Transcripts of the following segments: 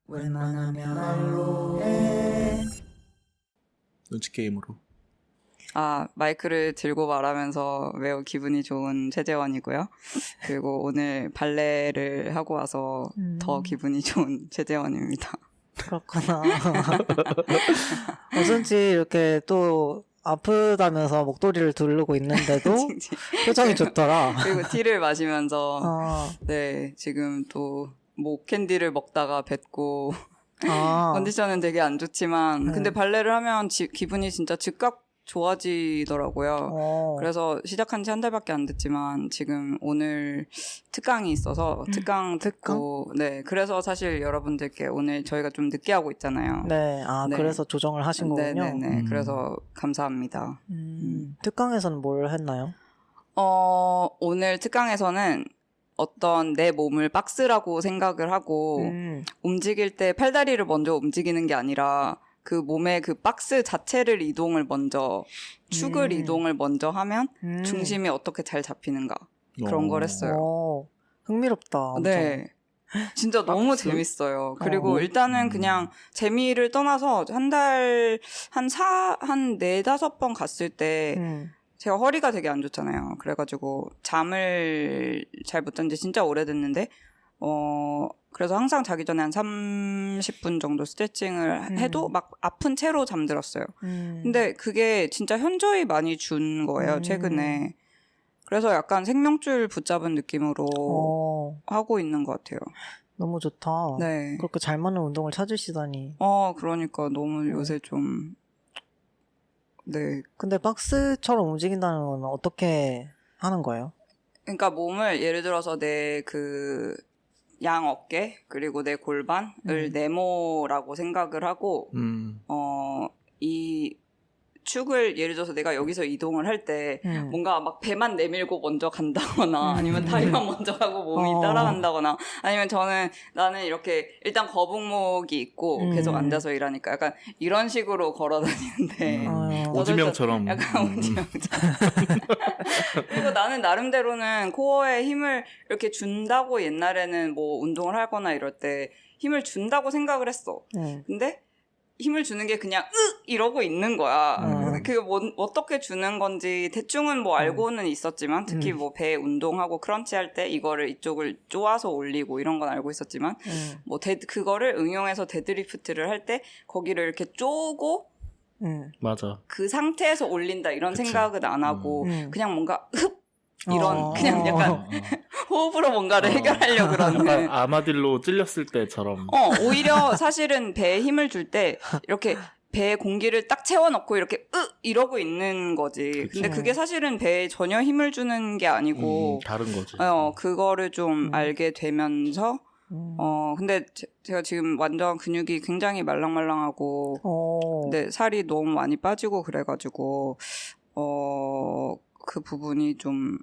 웬만하면 알로에. 눈치 게임으로. 마이크를 들고 말하면서 매우 기분이 좋은 최재원이고요. 그리고 오늘 발레를 하고 와서 더 기분이 좋은 최재원입니다. 그렇구나. 어쩐지 이렇게 또 아프다면서 목도리를 두르고 있는데도 표정이 좋더라. 그리고 티를 마시면서 아, 지금 또 목 캔디를 먹다가 뱉고 아, 컨디션은 되게 안 좋지만 네. 근데 발레를 하면 기분이 진짜 즉각 좋아지더라고요. 어, 그래서 시작한 지 한 달밖에 안 됐지만 지금 오늘 특강이 있어서 특강 듣고 네 그래서 사실 여러분들께 오늘 저희가 좀 늦게 하고 있잖아요. 네, 네. 그래서 조정을 하신 거군요. 네네네. 그래서 감사합니다. 특강에서는 뭘 했나요? 오늘 특강에서는 어떤 내 몸을 박스라고 생각을 하고 움직일 때 팔다리를 먼저 움직이는 게 아니라 그 몸의 그 박스 자체를 이동을 먼저 축을 이동을 먼저 하면 중심이 어떻게 잘 잡히는가 그런 걸 했어요. 흥미롭다. 엄청. 네. 진짜 너무 박스? 재밌어요. 그리고 일단은 그냥 재미를 떠나서 한 4-5번 갔을 때 제가 허리가 되게 안 좋잖아요. 그래가지고 잠을 잘 못 잔 지 진짜 오래됐는데 그래서 항상 자기 전에 한 30분 정도 스트레칭을 해도 막 아픈 채로 잠들었어요. 근데 그게 진짜 현저히 많이 준 거예요, 최근에. 그래서 약간 생명줄 붙잡은 느낌으로 하고 있는 것 같아요. 너무 좋다. 네. 그렇게 잘 맞는 운동을 찾으시다니. 그러니까 너무 요새 좀, 네. 근데 박스처럼 움직인다는 건 어떻게 하는 거예요? 그러니까 몸을 예를 들어서 내 양 어깨 그리고 내 골반을 네모라고 생각을 하고 이 축을 예를 들어서 내가 여기서 이동을 할 때 뭔가 막 배만 내밀고 먼저 간다거나 아니면 다리만 먼저 하고 몸이 따라간다거나 아니면 나는 이렇게 일단 거북목이 있고 계속 앉아서 일하니까 약간 이런 식으로 걸어 다니는데 오지명처럼. 약간 오지명처럼. 그리고 나는 나름대로는 코어에 힘을 이렇게 준다고 옛날에는 뭐 운동을 하거나 이럴 때 힘을 준다고 생각을 했어. 근데 힘을 주는 게 그냥 이러고 있는 거야. 그게 어떻게 주는 건지 대충은 뭐 알고는 있었지만 특히 뭐 배 운동하고 크런치 할 때 이거를 이쪽을 쪼아서 올리고 이런 건 알고 있었지만 뭐 그거를 응용해서 데드리프트를 할 때 거기를 이렇게 쪼고 맞아. 그 상태에서 올린다 이런 그치. 생각은 안 하고 그냥 뭔가 이런 그냥 약간 호흡으로 뭔가를 해결하려고 그러는 약간 아마딜로 찔렸을 때처럼. 오히려 사실은 배에 힘을 줄 때 이렇게 배에 공기를 딱 채워넣고 이렇게 이러고 있는 거지. 근데 그게 사실은 배에 전혀 힘을 주는 게 아니고 다른 거지. 그거를 좀 알게 되면서 근데 제가 지금 완전 근육이 굉장히 말랑말랑하고 근데 살이 너무 많이 빠지고 그래가지고 그 부분이 좀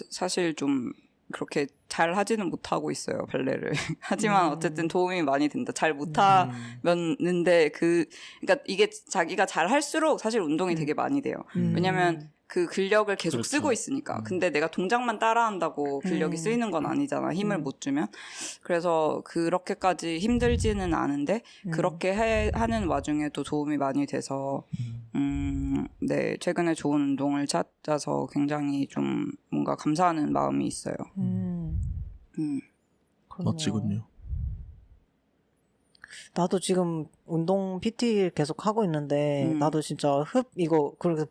사실 좀 그렇게 잘 하지는 못하고 있어요, 발레를. 하지만 어쨌든 도움이 많이 된다. 잘 못하는데 그러니까 이게 자기가 잘 할수록 사실 운동이 되게 많이 돼요. 왜냐면 그 근력을 계속 그렇죠. 쓰고 있으니까. 근데 내가 동작만 따라한다고 근력이 쓰이는 건 아니잖아. 힘을 못 주면. 그래서 그렇게까지 힘들지는 않은데 그렇게 하는 와중에도 도움이 많이 돼서 네, 최근에 좋은 운동을 찾아서 굉장히 좀 뭔가 감사하는 마음이 있어요. 멋지군요. 나도 지금 운동 PT 계속 하고 있는데 나도 진짜 이거 그렇게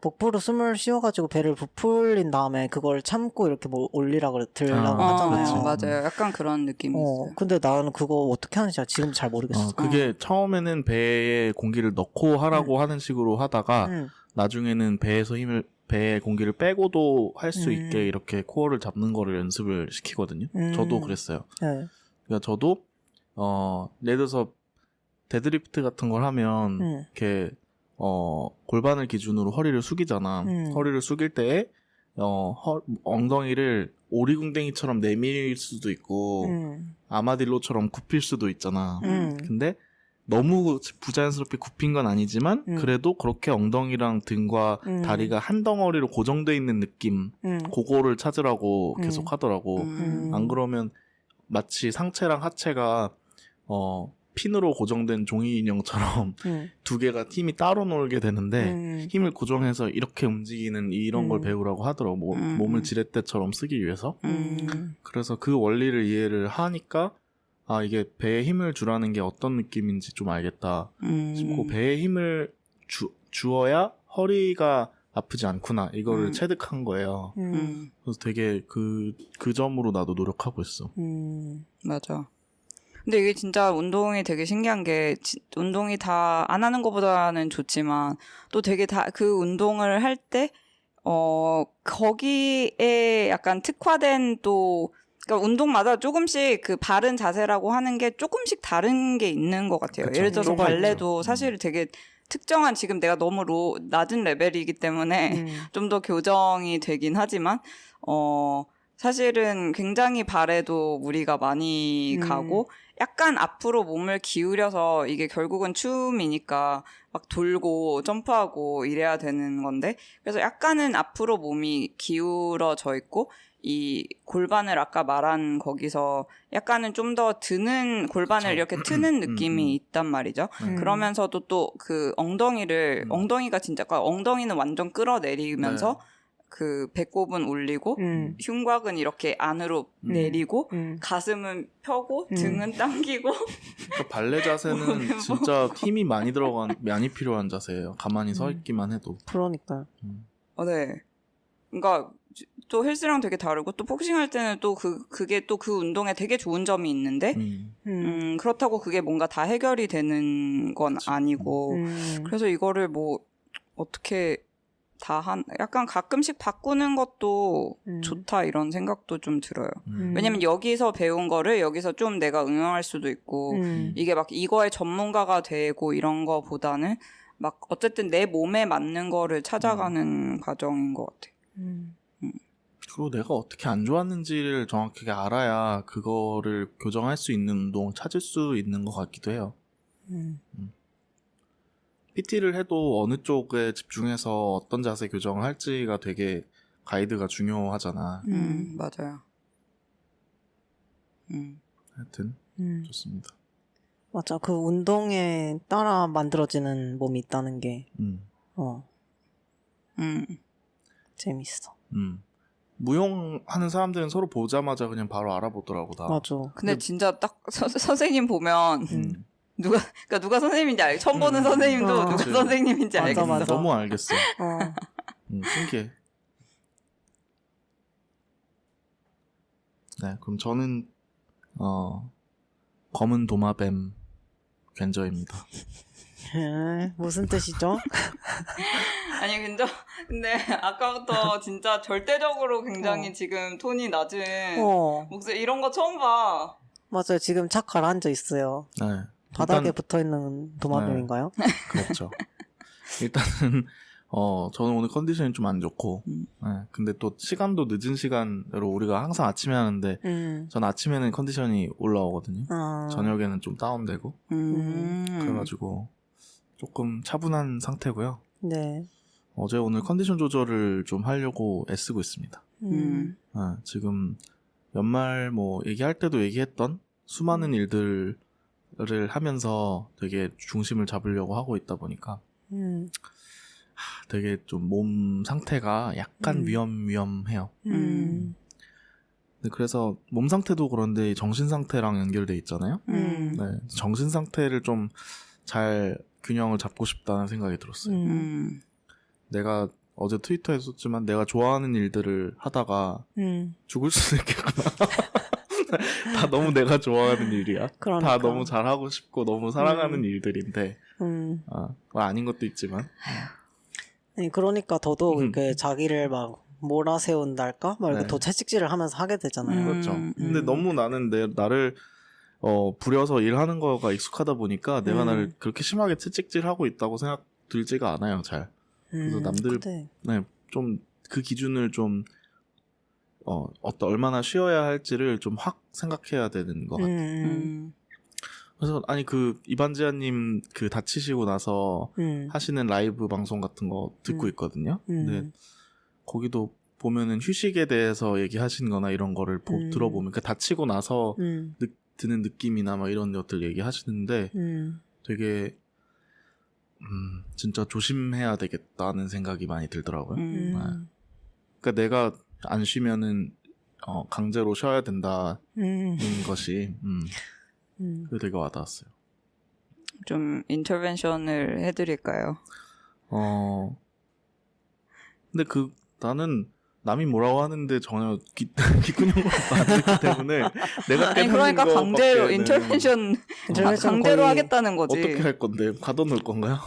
복부로 숨을 쉬어가지고 배를 부풀린 다음에 그걸 참고 이렇게 뭐 올리라고 들으려고 하잖아요. 맞아요. 약간 그런 느낌이 있어요. 근데 나는 그거 어떻게 하는지 지금 잘 모르겠어. 그게 처음에는 배에 공기를 넣고 하라고 하는 식으로 하다가 나중에는 배에 공기를 빼고도 할 수 있게 이렇게 코어를 잡는 거를 연습을 시키거든요. 저도 그랬어요. 네. 그러니까 저도 예를 들어서 데드리프트 같은 걸 하면 이렇게 골반을 기준으로 허리를 숙이잖아. 허리를 숙일 때에 엉덩이를 오리궁뎅이처럼 내밀 수도 있고 아마딜로처럼 굽힐 수도 있잖아. 근데 너무 부자연스럽게 굽힌 건 아니지만 그래도 그렇게 엉덩이랑 등과 다리가 한 덩어리로 고정돼 있는 느낌 그거를 찾으라고 계속 하더라고. 안 그러면 마치 상체랑 하체가 핀으로 고정된 종이 인형처럼 두 개가 힘이 따로 놀게 되는데 힘을 고정해서 이렇게 움직이는 이런 걸 배우라고 하더라고. 몸을 지렛대처럼 쓰기 위해서. 그래서 그 원리를 이해를 하니까 아 이게 배에 힘을 주라는 게 어떤 느낌인지 좀 알겠다 싶고 배에 힘을 주어야 허리가 아프지 않구나 이거를 체득한 거예요. 그래서 되게 그 점으로 나도 노력하고 있어. 맞아. 근데 이게 진짜 운동이 되게 신기한 게 운동이 다 안 하는 것보다는 좋지만 또 되게 다 그 운동을 할 때 거기에 약간 특화된 또 그러니까 운동마다 조금씩 그 바른 자세라고 하는 게 조금씩 다른 게 있는 것 같아요. 그쵸. 예를 들어서 발레도 있죠. 사실 되게 특정한 지금 내가 너무 낮은 레벨이기 때문에 좀 더 교정이 되긴 하지만 사실은 굉장히 발에도 무리가 많이 가고 약간 앞으로 몸을 기울여서 이게 결국은 춤이니까 막 돌고 점프하고 이래야 되는 건데 그래서 약간은 앞으로 몸이 기울어져 있고 이 골반을 아까 말한 거기서 약간은 좀 더 드는 골반을 이렇게 트는 느낌이 있단 말이죠. 그러면서도 또 그 엉덩이가 진짜 엉덩이는 완전 끌어내리면서 네. 그 배꼽은 올리고 흉곽은 이렇게 안으로 내리고 가슴은 펴고 등은 당기고 그러니까 발레 자세는 진짜 힘이 많이 필요한 자세예요. 가만히 서 있기만 해도. 그러니까요. 네. 그러니까 또 헬스랑 되게 다르고 또 복싱할 때는 또 그게 또 그 운동에 되게 좋은 점이 있는데 그렇다고 그게 뭔가 다 해결이 되는 건 아니고 그래서 이거를 뭐 어떻게 약간 가끔씩 바꾸는 것도 좋다 이런 생각도 좀 들어요. 왜냐면 여기서 배운 거를 여기서 좀 내가 응용할 수도 있고 이게 막 이거의 전문가가 되고 이런 거보다는 막 어쨌든 내 몸에 맞는 거를 찾아가는 과정인 것 같아. 그리고 내가 어떻게 안 좋았는지를 정확하게 알아야 그거를 교정할 수 있는 운동을 찾을 수 있는 것 같기도 해요. PT를 해도 어느 쪽에 집중해서 어떤 자세 교정을 할지가 되게 가이드가 중요하잖아. 맞아요. 하여튼 좋습니다. 맞아. 그 운동에 따라 만들어지는 몸이 있다는 게 재밌어. 무용하는 사람들은 서로 보자마자 그냥 바로 알아보더라고 다. 맞아. 근데 진짜 딱 선생님 보면 누가 선생님인지 알겠어. 처음 보는 선생님도 누가 그치. 선생님인지 맞아, 알겠어. 맞아. 너무 알겠어. 어. 신기해. 네, 그럼 저는 검은 도마뱀 괜저입니다. 무슨 뜻이죠? 아니 근데 아까부터 진짜 절대적으로 굉장히 지금 톤이 낮은 목소리 이런 거 처음 봐. 맞아요. 지금 착 가라앉아 있어요. 네. 바닥에 붙어있는 도마뱀인가요? 네, 그렇죠. 일단은 저는 오늘 컨디션이 좀 안 좋고 네, 근데 또 시간도 늦은 시간으로 우리가 항상 아침에 하는데 전 아침에는 컨디션이 올라오거든요. 저녁에는 좀 다운되고 그래가지고 조금 차분한 상태고요. 네. 어제 오늘 컨디션 조절을 좀 하려고 애쓰고 있습니다. 지금 연말 뭐 얘기할 때도 얘기했던 수많은 일들을 하면서 되게 중심을 잡으려고 하고 있다 보니까 되게 좀 몸 상태가 약간 위험해요. 네, 그래서 몸 상태도 그런데 정신 상태랑 연결돼 있잖아요. 네, 정신 상태를 좀 잘 균형을 잡고 싶다는 생각이 들었어요. 내가 어제 트위터에 썼지만 내가 좋아하는 일들을 하다가 죽을 수도 있겠구나. 다 너무 내가 좋아하는 일이야. 그러니까. 다 너무 잘하고 싶고 너무 사랑하는 일들인데 아닌 것도 있지만 네, 그러니까 더더욱 이렇게 자기를 막 몰아세운달까? 막 이렇게 네. 더 채찍질을 하면서 하게 되잖아요. 그렇죠. 근데 너무 나는 나를 부려서 일하는 거가 익숙하다 보니까 내가 나를 그렇게 심하게 채찍질하고 있다고 생각 들지가 않아요. 잘. 그래서 남들 네, 좀 그 기준을 좀 얼마나 쉬어야 할지를 좀 확 생각해야 되는 것 같아요. 그래서 아니 이반지아님 다치시고 나서 하시는 라이브 방송 같은 거 듣고 있거든요. 근데 거기도 보면은 휴식에 대해서 얘기하신 거나 이런 거를 들어보면, 그러니까 다치고 나서 드는 느낌이나 막 이런 것들 얘기하시는데 되게, 진짜 조심해야 되겠다는 생각이 많이 들더라고요. 네. 그러니까 내가 안 쉬면은, 강제로 쉬어야 된다는 것이, 그게 되게 와닿았어요. 좀 인터벤션을 해드릴까요? 근데 나는 남이 뭐라고 하는데 전혀 귓구녕으로 안 듣기 때문에 내가 아니 그러니까 강제로 인터벤션 강제로 하겠다는 거지. 어떻게 할 건데? 가둬놓을 건가요?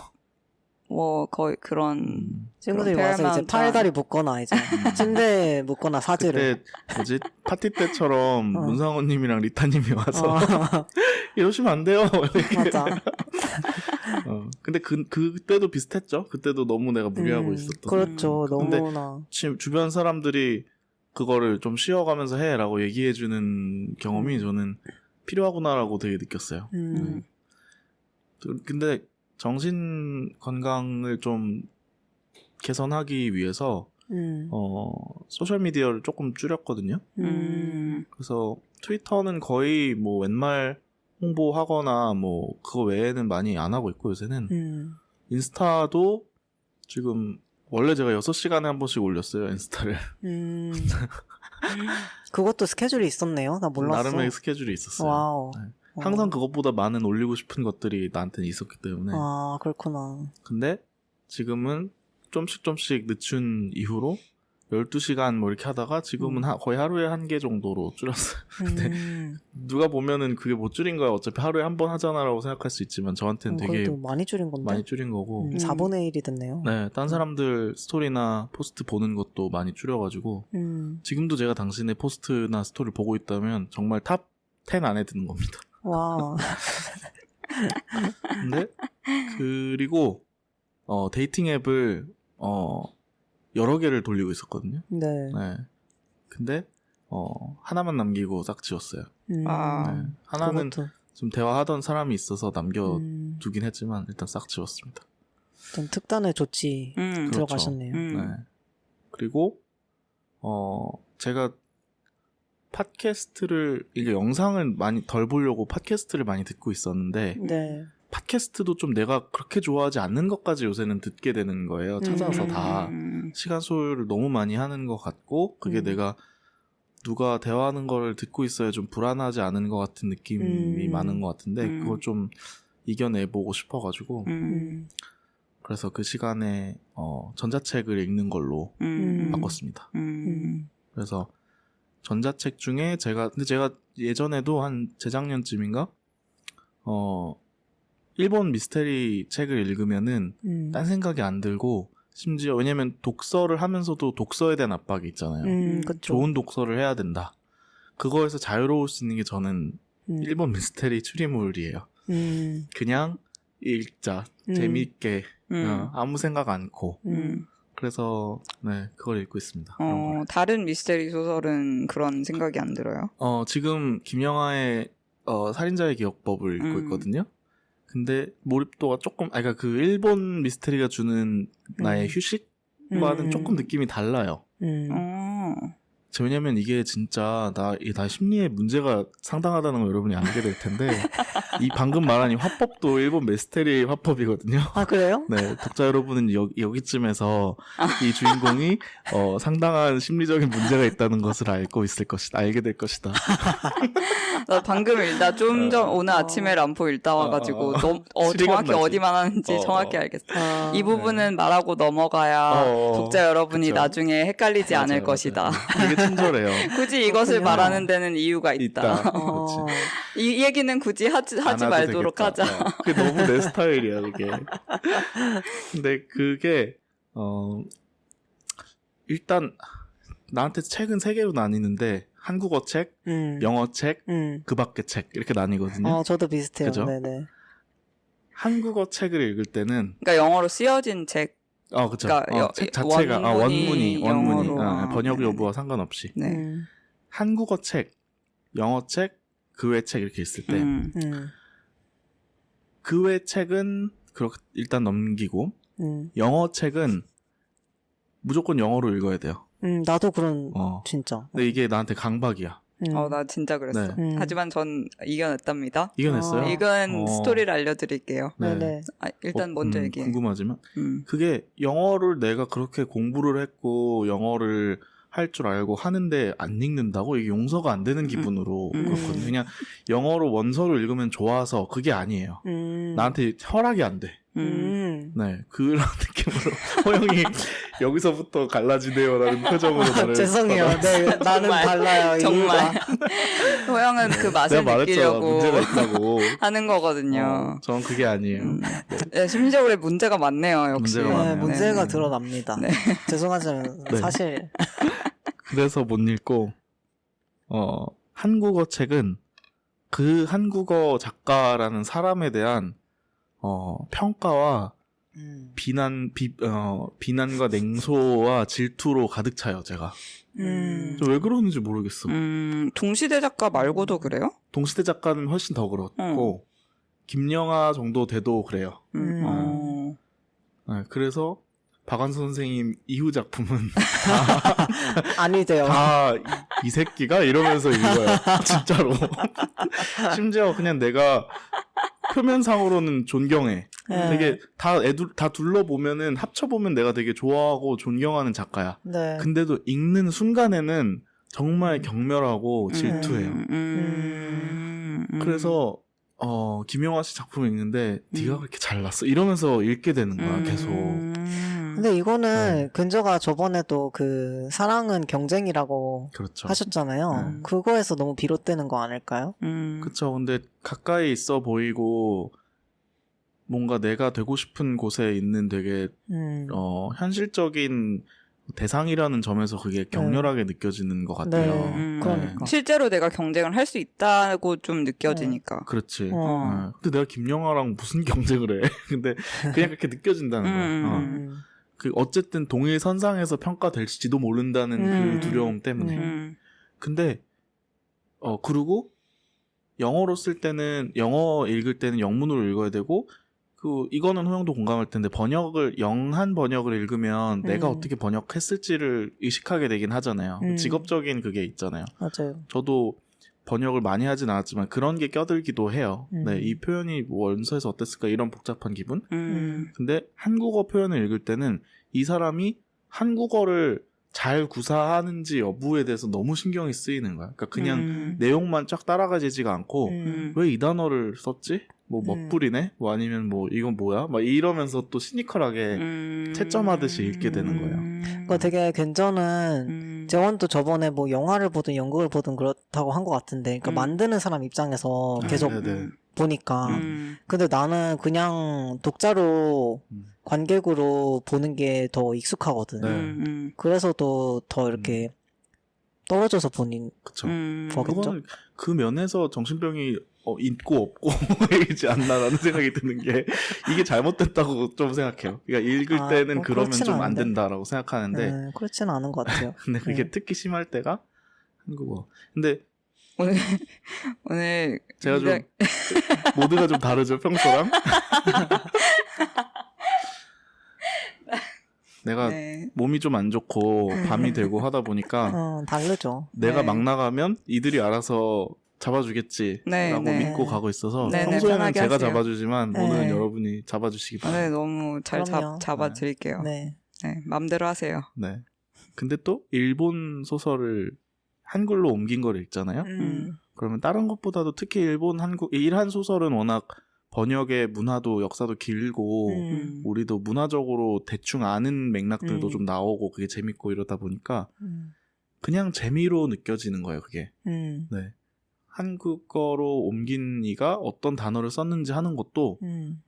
뭐 거의 그런 친구들이 와서 이제 팔다리 묶거나 이제 침대에 묶거나 사지를. 그때 뭐지? 파티 때처럼 문상호님이랑 리타님이 와서 이러시면 안 돼요. 맞아. 근데 그때도 비슷했죠. 그때도 너무 내가 무리하고 있었던. 그렇죠. 너무나. 주변 사람들이 그거를 좀 쉬어가면서 해라고 얘기해주는 경험이 저는 필요하구나라고 되게 느꼈어요. 근데 정신 건강을 좀 개선하기 위해서 소셜 미디어를 조금 줄였거든요. 그래서 트위터는 거의 뭐 웬말 홍보하거나 뭐 그거 외에는 많이 안 하고 있고 요새는 인스타도 지금 원래 제가 6시간에 한 번씩 올렸어요, 인스타를. 그것도 스케줄이 있었네요. 나 몰랐어. 나름의 스케줄이 있었어요. 와우. 네. 항상 그것보다 많은 올리고 싶은 것들이 나한테는 있었기 때문에. 아, 그렇구나. 근데 지금은 좀씩 늦춘 이후로 12시간 뭐 이렇게 하다가 지금은 거의 하루에 1개 정도로 줄였어요. 근데 누가 보면은 그게 못 줄인 거야. 어차피 하루에 한 번 하잖아라고 생각할 수 있지만 저한테는 되게 많이 줄인 건데. 많이 줄인 거고. 4분의 1이 됐네요. 네, 딴 사람들 스토리나 포스트 보는 것도 많이 줄여가지고 지금도 제가 당신의 포스트나 스토리를 보고 있다면 정말 탑 10 안에 드는 겁니다. 와. 근데 그리고 데이팅 앱을 여러 개를 돌리고 있었거든요. 네. 네. 근데 하나만 남기고 싹 지웠어요. 네. 하나는 그것도. 좀 대화하던 사람이 있어서 남겨두긴 했지만 일단 싹 지웠습니다. 좀 특단의 조치 들어가셨네요. 그렇죠. 네. 그리고 제가 팟캐스트를 이게 영상을 많이 덜 보려고 팟캐스트를 많이 듣고 있었는데 네. 팟캐스트도 좀 내가 그렇게 좋아하지 않는 것까지 요새는 듣게 되는 거예요. 찾아서 다 시간 소요를 너무 많이 하는 것 같고 그게 내가 누가 대화하는 걸 듣고 있어야 좀 불안하지 않은 것 같은 느낌이 많은 것 같은데 그걸 좀 이겨내보고 싶어가지고 그래서 그 시간에 전자책을 읽는 걸로 바꿨습니다. 그래서 전자책 중에 근데 제가 예전에도 한 재작년쯤인가 일본 미스테리 책을 읽으면은 딴 생각이 안 들고 심지어 왜냐면 독서를 하면서도 독서에 대한 압박이 있잖아요. 그쵸. 좋은 독서를 해야 된다. 그거에서 자유로울 수 있는 게 저는 일본 미스테리 추리물이에요. 그냥 읽자. 재미있게 아무 생각 않고 그래서 네 그걸 읽고 있습니다. 다른 미스테리 소설은 그런 생각이 안 들어요? 지금 김영하의 살인자의 기억법을 읽고 있거든요. 근데 몰입도가 조금 그러니까 그 일본 미스테리가 주는 나의 휴식과는 조금 느낌이 달라요. 왜냐면 이게 진짜 나 심리에 문제가 상당하다는 걸 여러분이 알게 될 텐데 이 방금 말한 이 화법도 일본 미스테리 화법이거든요. 아 그래요? 네, 독자 여러분은 여기쯤에서 이 주인공이 상당한 심리적인 문제가 있다는 것을 알게 될 것이다. 나 방금 읽다 좀 전 오늘 아침에 람포 읽다 와가지고 정확히 어디만 하는지 정확히 알겠어. 이 부분은 말하고 넘어가야 독자 여러분이 그쵸. 나중에 헷갈리지 않을 것이다. 되게 친절해요. 굳이 이것을 말하는 데는 이유가 있다. 이 얘기는 굳이 하지 말도록 되겠다. 하자. 그게 너무 내 스타일이야, 그게. 근데 그게, 일단, 나한테 책은 3개로 나뉘는데, 한국어 책, 영어 책, 그 밖의 책, 이렇게 나뉘거든요. 저도 비슷해요. 그죠? 네네. 한국어 책을 읽을 때는, 그러니까 영어로 쓰여진 책. 그쵸. 그러니까 책 자체가, 원문이. 영어로. 번역 네네. 여부와 상관없이. 네. 한국어 책, 영어 책, 그 외 책 이렇게 있을 때, 그 외 책은 일단 넘기고 영어 책은 무조건 영어로 읽어야 돼요. 나도 그런 진짜. 근데 이게 나한테 강박이야. 나 진짜 그랬어. 네. 하지만 전 이겨냈답니다. 이겨냈어요? 이건 스토리를 알려드릴게요. 네네. 일단 먼저 얘기해. 궁금하지만 그게 영어를 내가 그렇게 공부를 했고 영어를 할 줄 알고 하는데 안 읽는다고? 이게 용서가 안 되는 기분으로 그렇거든요. 그냥 영어로 원서를 읽으면 좋아서 그게 아니에요. 나한테 허락이 안 돼. 네, 그런 느낌으로 호영이 여기서부터 갈라지네요라는 표정으로 말을 죄송해요. 네, 나는 달라요. 정말 호영은 그 맛을 내가 느끼려고 문제가 있다고 하는 거거든요. 전 그게 아니에요. 네, 심지어로 문제가 많네요. 역시 문제가 많아요. 문제가 드러납니다. 네. 죄송하지만 네. 사실 그래서 못 읽고 한국어 책은 그 한국어 작가라는 사람에 대한 평가와 비난과 냉소와 질투로 가득 차요, 제가. 왜 그러는지 모르겠어. 동시대 작가 말고도 그래요? 동시대 작가는 훨씬 더 그렇고, 김영하 정도 돼도 그래요. 네, 그래서 박완서 선생님 이후 작품은 아니돼요. 다 이 새끼가 이러면서 읽어요. 진짜로. 심지어 그냥 내가 표면상으로는 존경해. 되게 다 둘러보면은 합쳐보면 내가 되게 좋아하고 존경하는 작가야. 네. 근데도 읽는 순간에는 정말 경멸하고 질투해요. 그래서 김영하 씨 작품을 읽는데 네가 그렇게 잘났어? 이러면서 읽게 되는 거야, 계속. 근데 이거는 근저가 저번에도 그 사랑은 경쟁이라고 그렇죠. 하셨잖아요. 그거에서 너무 비롯되는 거 아닐까요? 그렇죠. 근데 가까이 있어 보이고 뭔가 내가 되고 싶은 곳에 있는 되게 현실적인 대상이라는 점에서 그게 격렬하게 느껴지는 것 같아요. 그러니까. 실제로 내가 경쟁을 할 수 있다고 좀 느껴지니까. 그렇지. 근데 내가 김영하랑 무슨 경쟁을 해? 근데 그냥 그렇게 느껴진다는 거야. 그 어쨌든 동일 선상에서 평가될지도 모른다는 그 두려움 때문에. 근데 그리고 영어로 쓸 때는 영어 읽을 때는 영문으로 읽어야 되고 이거는 호영도 공감할 텐데 영한 번역을 읽으면 내가 어떻게 번역했을지를 의식하게 되긴 하잖아요. 직업적인 그게 있잖아요. 맞아요. 저도 번역을 많이 하진 않았지만 그런 게 껴들기도 해요. 네, 이 표현이 원서에서 어땠을까 이런 복잡한 기분. 근데 한국어 표현을 읽을 때는 이 사람이 한국어를 잘 구사하는지 여부에 대해서 너무 신경이 쓰이는 거야. 그러니까 그냥 내용만 쫙 따라가지지가 않고 왜 이 단어를 썼지? 뭐 멋부리네? 뭐 아니면 뭐 이건 뭐야? 막 이러면서 또 시니컬하게 채점하듯이 읽게 되는 거예요. 그거 되게 견저는 재원도 저번에 뭐 영화를 보든 연극을 보든 그렇다고 한 것 같은데, 그러니까 만드는 사람 입장에서 계속 보니까. 근데 나는 그냥 독자로 관객으로 보는 게 더 익숙하거든. 그래서도 더 이렇게 떨어져서 보는 그쵸. 거겠죠. 그건 그 면에서 정신병이 있고 없고 이지 않나라는 생각이 드는 게 이게 잘못됐다고 좀 생각해요. 그러니까 읽을 때는 뭐 그러면 좀 안 않은데. 된다라고 생각하는데 그렇지는 않은 것 같아요. 근데 그게 특히 심할 때가 한국어. 근데 오늘 제가 좀 모두가 좀 다르죠, 평소랑. 내가 몸이 좀 안 좋고 밤이 되고 하다 보니까 다르죠. 내가 막 나가면 이들이 알아서 잡아주겠지라고 믿고 가고 있어서 평소에는 제가 하세요. 잡아주지만 오늘은 여러분이 잡아주시기 바랍니다. 네, 너무 잘 잡아드릴게요. 네. 마음대로 하세요. 네. 근데 또 일본 소설을 한글로 옮긴 걸 읽잖아요. 그러면 다른 것보다도 특히 일한 소설은 워낙 번역의 문화도 역사도 길고 우리도 문화적으로 대충 아는 맥락들도 좀 나오고 그게 재밌고 이러다 보니까 그냥 재미로 느껴지는 거예요, 그게. 네. 한국어로 옮긴 이가 어떤 단어를 썼는지 하는 것도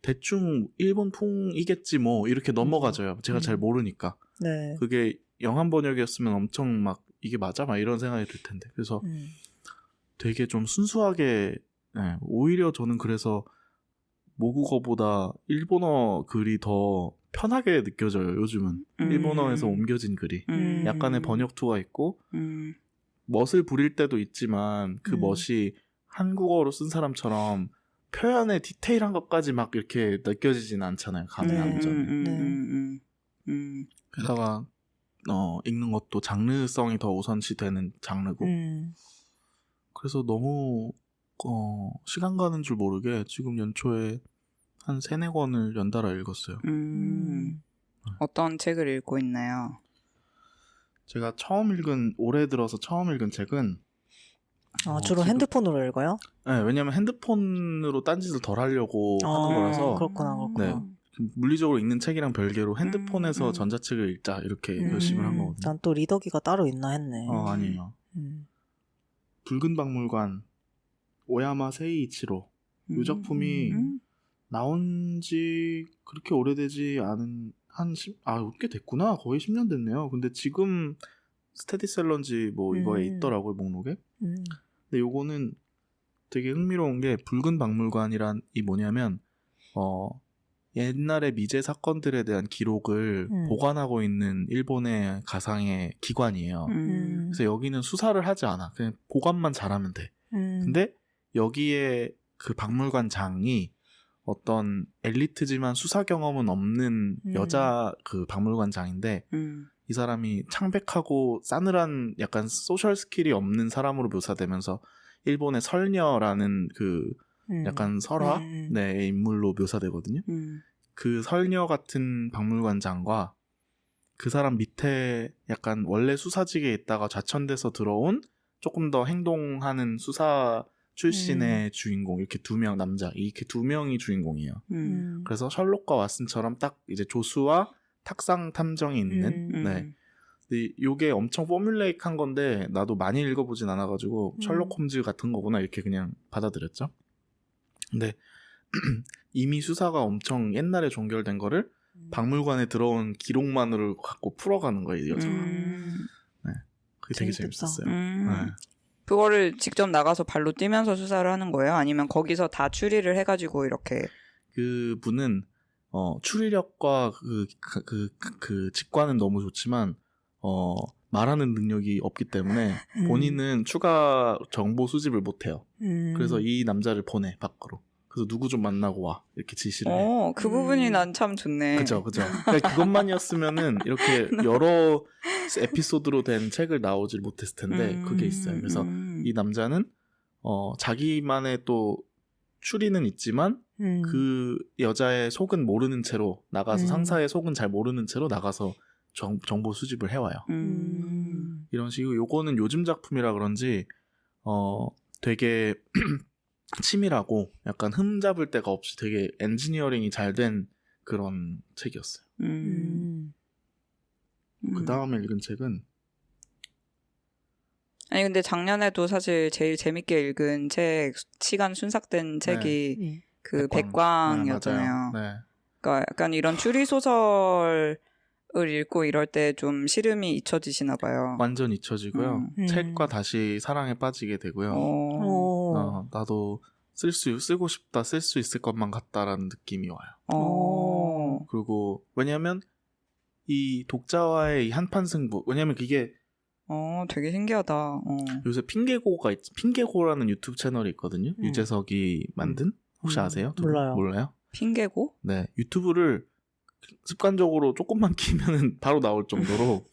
대충 일본풍이겠지 뭐 이렇게 넘어가져요. 제가 잘 모르니까. 네. 그게 영한 번역이었으면 엄청 막 이게 맞아? 막 이런 생각이 들 텐데. 그래서 되게 좀 순수하게 오히려 저는 그래서 모국어보다 일본어 글이 더 편하게 느껴져요, 요즘은. 일본어에서 옮겨진 글이. 약간의 번역투가 있고 멋을 부릴 때도 있지만 그 멋이 한국어로 쓴 사람처럼 표현의 디테일한 것까지 막 이렇게 느껴지진 않잖아요. 감이 안 오잖아요. 네. 게다가 읽는 것도 장르성이 더 우선시되는 장르고 그래서 너무 시간 가는 줄 모르게 지금 연초에 한 3-4권을 연달아 읽었어요. 어떤 책을 읽고 있나요? 제가 올해 들어서 처음 읽은 책은 주로 지금, 핸드폰으로 읽어요? 네, 왜냐면 핸드폰으로 딴짓을 덜 하려고 하는 거라서 그렇구나. 네, 물리적으로 읽는 책이랑 별개로 핸드폰에서 전자책을 읽자 이렇게 결심을 한 거거든요. 난 또 리더기가 따로 있나 했네. 아니에요. 붉은 박물관 오야마 세이이치로 이 작품이 나온 지 그렇게 오래되지 않은 꽤 됐구나. 거의 10년 됐네요. 근데 지금 스테디셀러인지 뭐 이거에 있더라고요, 목록에. 근데 요거는 되게 흥미로운 게 붉은 박물관이란 이 뭐냐면 옛날의 미제 사건들에 대한 기록을 보관하고 있는 일본의 가상의 기관이에요. 그래서 여기는 수사를 하지 않아. 그냥 보관만 잘하면 돼. 근데 여기에 그 박물관장이 어떤 엘리트지만 수사 경험은 없는 여자 그 박물관장인데 이 사람이 창백하고 싸늘한 약간 소셜 스킬이 없는 사람으로 묘사되면서 일본의 설녀라는 그 약간 설화의 인물로 묘사되거든요. 그 설녀 같은 박물관장과 그 사람 밑에 약간 원래 수사직에 있다가 좌천돼서 들어온 조금 더 행동하는 수사 출신의 주인공 이렇게 2명 남자 이렇게 2명이 주인공이에요. 그래서 셜록과 왓슨처럼 딱 이제 조수와 탁상 탐정이 있는 네. 근데 요게 엄청 포뮬레이크한 건데 나도 많이 읽어보진 않아가지고 셜록 홈즈 같은 거구나 이렇게 그냥 받아들였죠. 근데 이미 수사가 엄청 옛날에 종결된 거를 박물관에 들어온 기록만으로 갖고 풀어가는 거예요, 이 여자가. 네. 그게 되게 재밌었어요. 네. 그거를 직접 나가서 발로 뛰면서 수사를 하는 거예요? 아니면 거기서 다 추리를 해가지고 이렇게? 그 분은 추리력과 그 직관은 너무 좋지만 말하는 능력이 없기 때문에 본인은 추가 정보 수집을 못해요. 그래서 이 남자를 보내 밖으로. 그래서 누구 좀 만나고 와 이렇게 지시를 해. 그 부분이 난 참 좋네. 그죠. 그러니까 그것만이었으면은 이렇게 여러 에피소드로 된 책을 나오질 못했을 텐데 그게 있어요. 그래서 이 남자는 자기만의 또 추리는 있지만 그 여자의 속은 모르는 채로 나가서 상사의 속은 잘 모르는 채로 나가서 정보 수집을 해와요. 이런 식으로 요거는 요즘 작품이라 그런지 되게 치밀하고 약간 흠잡을 데가 없이 되게 엔지니어링이 잘 된 그런 책이었어요. 그 다음에 읽은 책은 아니 근데 작년에도 사실 제일 재밌게 읽은 책 시간 순삭된 책이 그 백광이었잖아요. 네. 그러니까 약간 이런 추리 소설을 읽고 이럴 때 좀 시름이 잊혀지시나 봐요. 완전 잊혀지고요. 책과 다시 사랑에 빠지게 되고요. 나도 쓰고 싶다, 쓸 수 있을 것만 같다라는 느낌이 와요. 그리고 왜냐면 이 독자와의 이 한판 승부, 왜냐면 그게 되게 신기하다. 요새 핑계고라는 유튜브 채널이 있거든요. 유재석이 만든? 혹시 아세요? 몰라요? 핑계고? 네, 유튜브를 습관적으로 조금만 키면은 바로 나올 정도로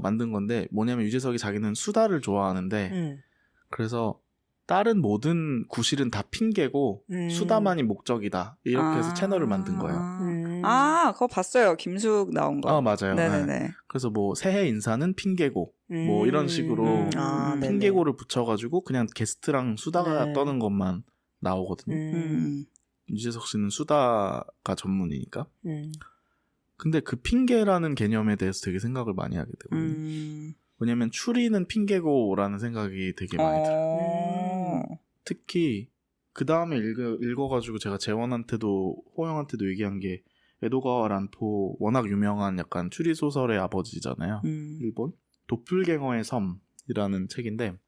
만든 건데 뭐냐면 유재석이 자기는 수다를 좋아하는데 그래서 다른 모든 구실은 다 핑계고 수다만이 목적이다 이렇게 해서 채널을 만든 거예요. 그거 봤어요. 김숙 나온 거. 맞아요. 네네네. 네. 그래서 뭐 새해 인사는 핑계고 뭐 이런 식으로 핑계고를 붙여가지고 그냥 게스트랑 수다가 떠는 것만 나오거든요. 유재석 씨는 수다가 전문이니까. 근데 그 핑계라는 개념에 대해서 되게 생각을 많이 하게 되거든요. 왜냐면 추리는 핑계고라는 생각이 되게 많이 들어요. 특히 그 다음에 읽어가지고 제가 재원한테도 호영한테도 얘기한 게 에도가와 란포 워낙 유명한 약간 추리 소설의 아버지잖아요. 일본 도플갱어의 섬이라는 책인데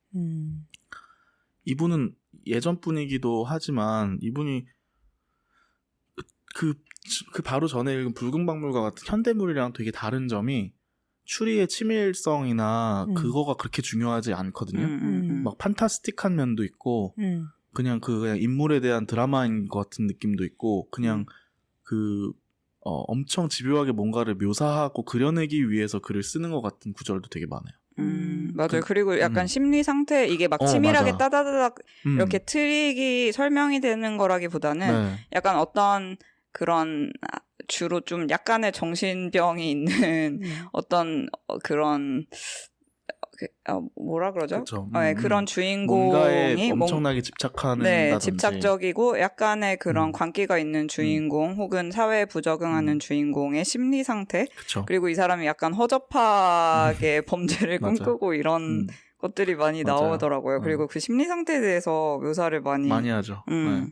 이분은 예전 분이기도 하지만 이분이 그 바로 전에 읽은 붉은 박물관 같은 현대물이랑 되게 다른 점이 추리의 치밀성이나 그거가 그렇게 중요하지 않거든요. 막 판타스틱한 면도 있고 그냥 인물에 대한 드라마인 것 같은 느낌도 있고 그냥 엄청 집요하게 뭔가를 묘사하고 그려내기 위해서 글을 쓰는 것 같은 구절도 되게 많아요. 맞아요. 그리고 약간 심리 상태 이게 막 치밀하게 맞아. 따다다닥 이렇게 트릭이 설명이 되는 거라기보다는 네. 약간 어떤 그런 주로 좀 약간의 정신병이 있는 어떤 그런 뭐라 그러죠? 네, 그런 주인공이 뭔가에 엄청나게 집착하는 네, 집착적이고 약간의 그런 광기가 있는 주인공 혹은 사회에 부적응하는 주인공의 심리 상태 그쵸. 그리고 이 사람이 약간 허접하게 범죄를 꿈꾸고 이런 것들이 많이 맞아요. 나오더라고요. 그리고 그 심리 상태에 대해서 묘사를 많이 하죠. 네.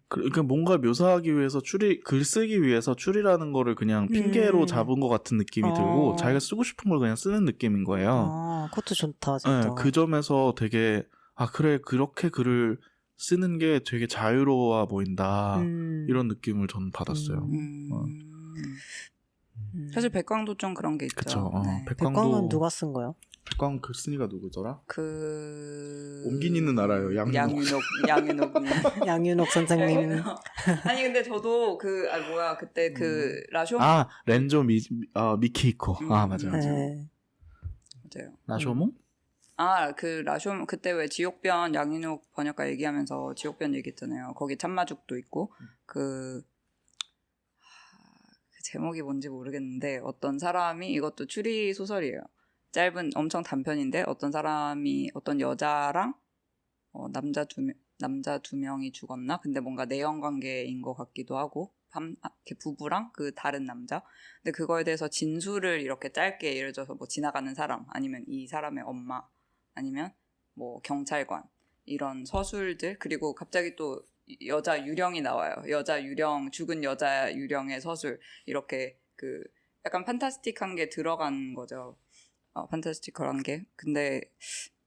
그러니까 뭔가 묘사하기 위해서 글 쓰기 위해서 추리라는 거를 그냥 핑계로 잡은 것 같은 느낌이 들고 자기가 쓰고 싶은 걸 그냥 쓰는 느낌인 거예요. 그것도 좋다 진짜. 네, 그 점에서 되게 그래 그렇게 글을 쓰는 게 되게 자유로워 보인다 이런 느낌을 저는 받았어요. 사실 백광도 좀 그런 게 있죠. 그쵸. 네. 백광은 누가 쓴 거요? 백광 글 쓴이가 누구더라? 옮기니는 알아요. 양윤옥 양윤옥 선생님. 아니 근데 저도 그때 라쇼 렌조 미키이코. 맞아요. 네. 맞아요. 라쇼몽? 라쇼 그때 왜 지옥변 양윤옥 번역가 얘기하면서 지옥변 얘기했잖아요. 거기 참마죽도 있고 그 제목이 뭔지 모르겠는데 어떤 사람이 이것도 추리 소설이에요. 짧은 엄청 단편인데 어떤 사람이 어떤 여자랑 남자 두 명이 죽었나? 근데 뭔가 내연 관계인 것 같기도 하고 이렇게 부부랑 그 다른 남자. 근데 그거에 대해서 진술을 이렇게 짧게 예를 들어서 뭐 지나가는 사람 아니면 이 사람의 엄마 아니면 뭐 경찰관 이런 서술들 그리고 갑자기 또 여자 유령이 나와요. 죽은 여자 유령의 서술 이렇게 그 약간 판타스틱한 게 들어간 거죠. 판타스티컬한 게. 근데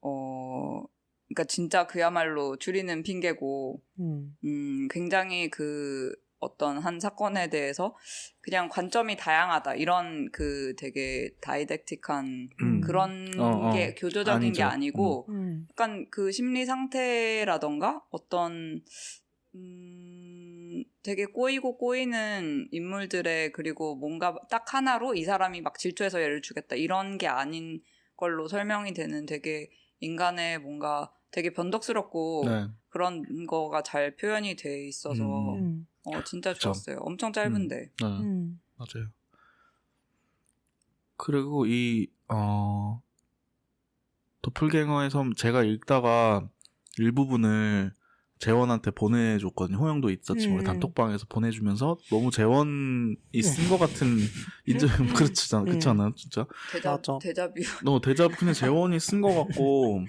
그러니까 진짜 그야말로 추리는 핑계고 굉장히 그 어떤 한 사건에 대해서 그냥 관점이 다양하다 이런 그 되게 다이렉틱한 그런 게 교조적인 게 아니고 약간 그 심리 상태라던가 어떤 되게 꼬이는 인물들의 그리고 뭔가 딱 하나로 이 사람이 막 질투해서 얘를 죽였다 이런 게 아닌 걸로 설명이 되는 되게 인간의 뭔가 되게 변덕스럽고 그런 거가 잘 표현이 돼 있어서 진짜 좋았어요. 엄청 짧은데. 맞아요. 그리고 이 도플갱어의 섬 제가 읽다가 일부분을 재원한테 보내줬거든요. 호영도 있었지만 단톡방에서 보내주면서 너무 재원이 쓴 것 같은 그렇지 않아요? 진짜? 데자뷰 그냥 재원이 쓴 것 같고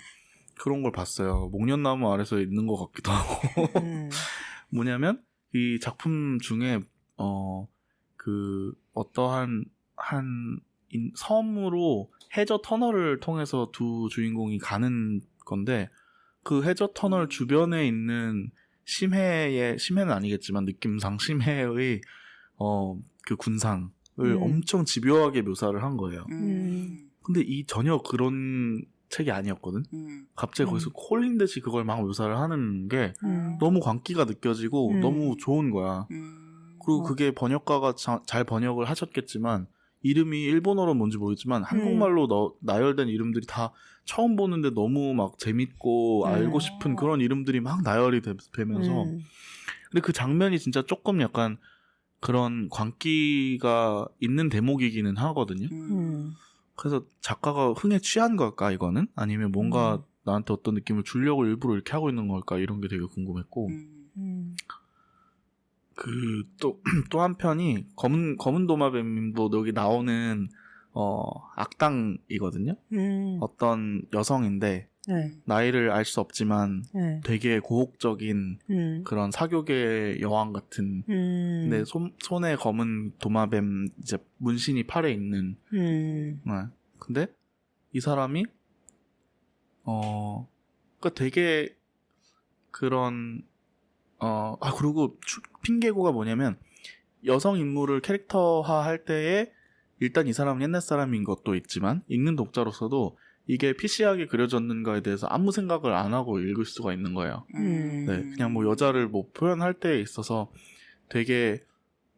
그런 걸 봤어요. 목련나무 아래서 있는 것 같기도 하고 뭐냐면 이 작품 중에 그 어떠한 섬으로 해저 터널을 통해서 두 주인공이 가는 건데 그 해저 터널 주변에 있는 심해는 아니겠지만 느낌상 심해의 그 군상을 엄청 집요하게 묘사를 한 거예요. 근데 전혀 그런 책이 아니었거든. 갑자기 거기서 홀린 듯이 그걸 막 묘사를 하는 게 너무 광기가 느껴지고 너무 좋은 거야. 그리고 그게 번역가가 잘 번역을 하셨겠지만 이름이 일본어로 뭔지 모르겠지만 한국말로 나열된 이름들이 다 처음 보는데 너무 막 재밌고 알고 싶은 그런 이름들이 막 나열이 되면서 근데 그 장면이 진짜 조금 약간 그런 광기가 있는 대목이기는 하거든요. 그래서 작가가 흥에 취한 걸까 이거는? 아니면 뭔가 나한테 어떤 느낌을 주려고 일부러 이렇게 하고 있는 걸까 이런 게 되게 궁금했고 그 또 한편이 검은 도마뱀도 여기 나오는 악당이거든요. 어떤 여성인데 나이를 알 수 없지만 되게 고혹적인 그런 사교계 여왕 같은 근데 손에 검은 도마뱀 이제 문신이 팔에 있는 근데 이 사람이 그러니까 되게 그런 그리고 핑계고가 뭐냐면 여성 인물을 캐릭터화 할 때에 일단 이 사람은 옛날 사람인 것도 있지만 읽는 독자로서도 이게 피시하게 그려졌는가에 대해서 아무 생각을 안 하고 읽을 수가 있는 거예요. 네, 그냥 뭐 여자를 뭐 표현할 때에 있어서 되게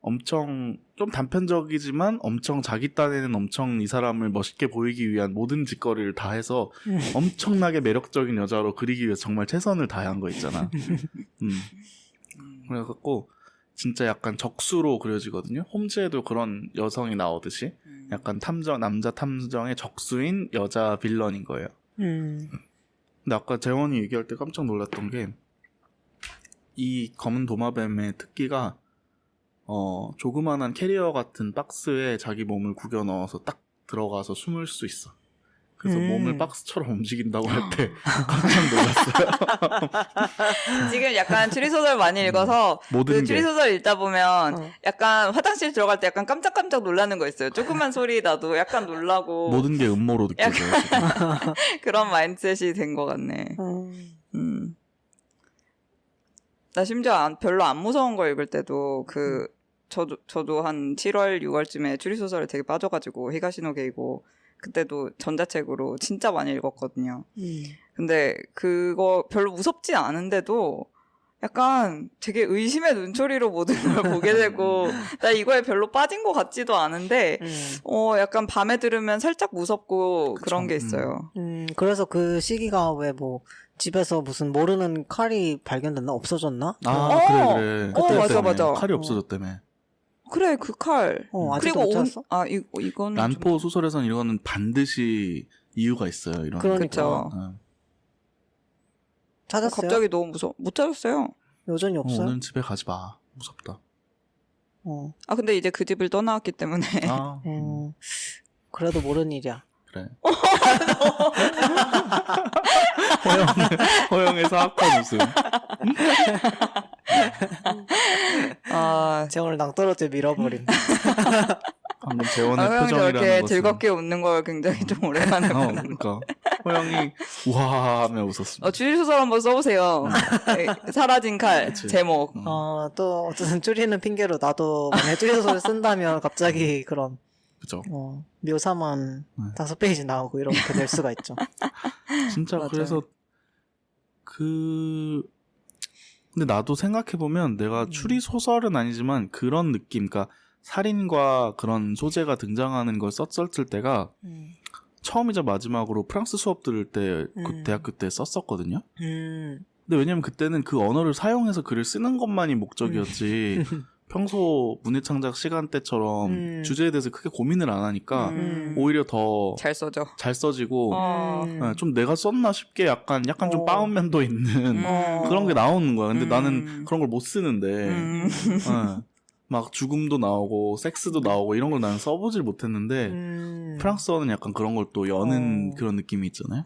엄청 좀 단편적이지만 엄청 자기 딴에는 엄청 이 사람을 멋있게 보이기 위한 모든 짓거리를 다 해서 엄청나게 매력적인 여자로 그리기 위해서 정말 최선을 다한 거 있잖아. 그래갖고 진짜 약간 적수로 그려지거든요. 홈즈에도 그런 여성이 나오듯이 약간 남자 탐정의 적수인 여자 빌런인 거예요. 근데 아까 재원이 얘기할 때 깜짝 놀랐던 게 이 검은 도마뱀의 특기가 조그만한 캐리어 같은 박스에 자기 몸을 구겨 넣어서 딱 들어가서 숨을 수 있어. 그래서 몸을 박스처럼 움직인다고 할 때 깜짝 놀랐어요. 지금 약간 추리소설 많이 읽어서 그 추리소설 읽다 보면 약간 화장실 들어갈 때 약간 깜짝깜짝 놀라는 거 있어요. 조그만 소리 나도 약간 놀라고 모든 게 음모로 느껴져요. 그런 마인드셋이 된 것 같네. 나 심지어 별로 안 무서운 거 읽을 때도 저도 한 7월, 6월쯤에 추리소설에 되게 빠져가지고 히가시노 게이고 그때도 전자책으로 진짜 많이 읽었거든요. 근데 그거 별로 무섭지 않은데도 약간 되게 의심의 눈초리로 모든 걸 보게 되고 나 이거에 별로 빠진 것 같지도 않은데 약간 밤에 들으면 살짝 무섭고 그쵸. 그런 게 있어요. 그래서 그 시기가 왜 뭐 집에서 무슨 모르는 칼이 발견됐나? 없어졌나? 그래. 맞아. 칼이 없어졌다며. 그래, 그 칼. 아직도 못 찾았어? 이건 란포 소설에선 이거는 반드시 이유가 있어요. 이런. 그러니까. 찾았어요? 갑자기 너무 무서워. 못 찾았어요. 여전히 없어요? 오늘 집에 가지 마. 무섭다. 근데 이제 그 집을 떠나왔기 때문에. 그래도 모르는 일이야. 그래. 허영의 사악한 웃음. 재원을 낭떠러지에 밀어버린. 방금 재원의 표정이라는 저렇게 것은 즐겁게 웃는 걸 굉장히 좀 오랜만에 그러니까 허영이 우와 하며 웃었습니다. 추리소설 한번 써보세요. 사라진 칼 그치. 제목. 또 어쨌든 줄이는 핑계로 나도 만약에 추리소설 쓴다면 갑자기 그런 그죠. 묘사만 5페이지 나오고 이렇게 될 수가 있죠. 진짜 맞아요. 그래서 근데 나도 생각해보면 내가 추리 소설은 아니지만 그런 느낌, 그러니까 살인과 그런 소재가 등장하는 걸 썼을 때가 처음이자 마지막으로 프랑스 수업 들을 때 그 대학교 때 썼었거든요. 근데 왜냐면 그때는 그 언어를 사용해서 글을 쓰는 것만이 목적이었지 평소 문예창작 시간대처럼 주제에 대해서 크게 고민을 안 하니까 오히려 더 잘 써지고 좀 내가 썼나 싶게 약간 좀 빠운 면도 있는 그런 게 나오는 거야. 근데 나는 그런 걸 못 쓰는데 막 죽음도 나오고 섹스도 나오고 이런 걸 나는 써보질 못했는데 프랑스어는 약간 그런 걸 또 여는 그런 느낌이 있잖아요.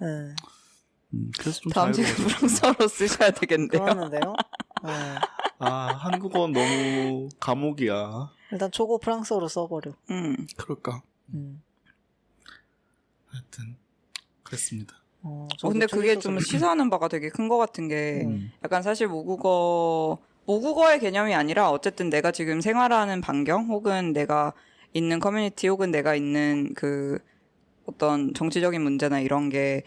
그래서 좀 다음 시간 프랑스어로 쓰셔야 되겠는데요. 그러는데요. 한국어는 너무 감옥이야. 일단 초고 프랑스어로 써버려. 그럴까. 하여튼 그랬습니다. 근데 그게 좀 시사하는 바가 되게 큰 것 같은 게 약간 사실 모국어의 개념이 아니라 어쨌든 내가 지금 생활하는 반경 혹은 내가 있는 커뮤니티 혹은 내가 있는 그 어떤 정치적인 문제나 이런 게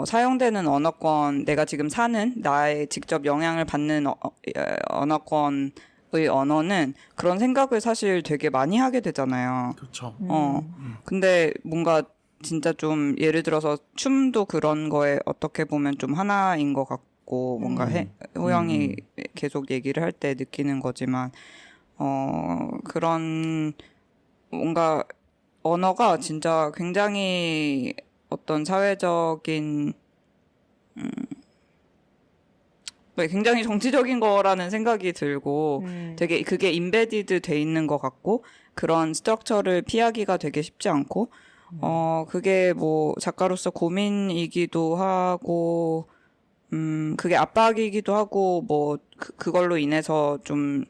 사용되는 언어권, 내가 지금 사는 나의 직접 영향을 받는 언어권의 언어는 그런 생각을 사실 되게 많이 하게 되잖아요. 그렇죠. 근데 뭔가 진짜 좀 예를 들어서 춤도 그런 거에 어떻게 보면 좀 하나인 것 같고 뭔가 호영이 계속 얘기를 할 때 느끼는 거지만 그런 뭔가 언어가 진짜 굉장히 어떤 사회적인 굉장히 정치적인 거라는 생각이 들고 되게 그게 인베디드 돼 있는 것 같고 그런 스트럭처를 피하기가 되게 쉽지 않고 그게 뭐 작가로서 고민이기도 하고 그게 압박이기도 하고 뭐 그걸로 인해서 좀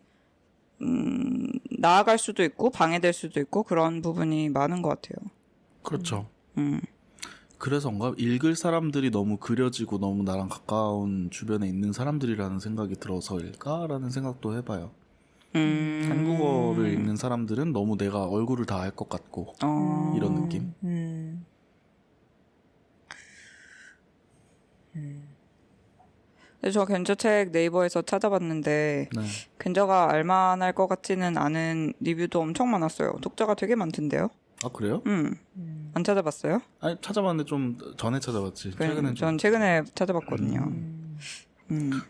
나아갈 수도 있고 방해될 수도 있고 그런 부분이 많은 것 같아요. 그렇죠. 그래서인가 읽을 사람들이 너무 그려지고 너무 나랑 가까운 주변에 있는 사람들이라는 생각이 들어서일까라는 생각도 해봐요. 한국어를 읽는 사람들은 너무 내가 얼굴을 다 알 것 같고 이런 느낌. 저 견저책 네이버에서 찾아봤는데 네. 견저가 알만할 것 같지는 않은 리뷰도 엄청 많았어요. 독자가 되게 많던데요? 아 그래요? 안 찾아봤어요? 아니 찾아봤는데 좀 전에 찾아봤지. 최근에 전 최근에 찾아봤거든요.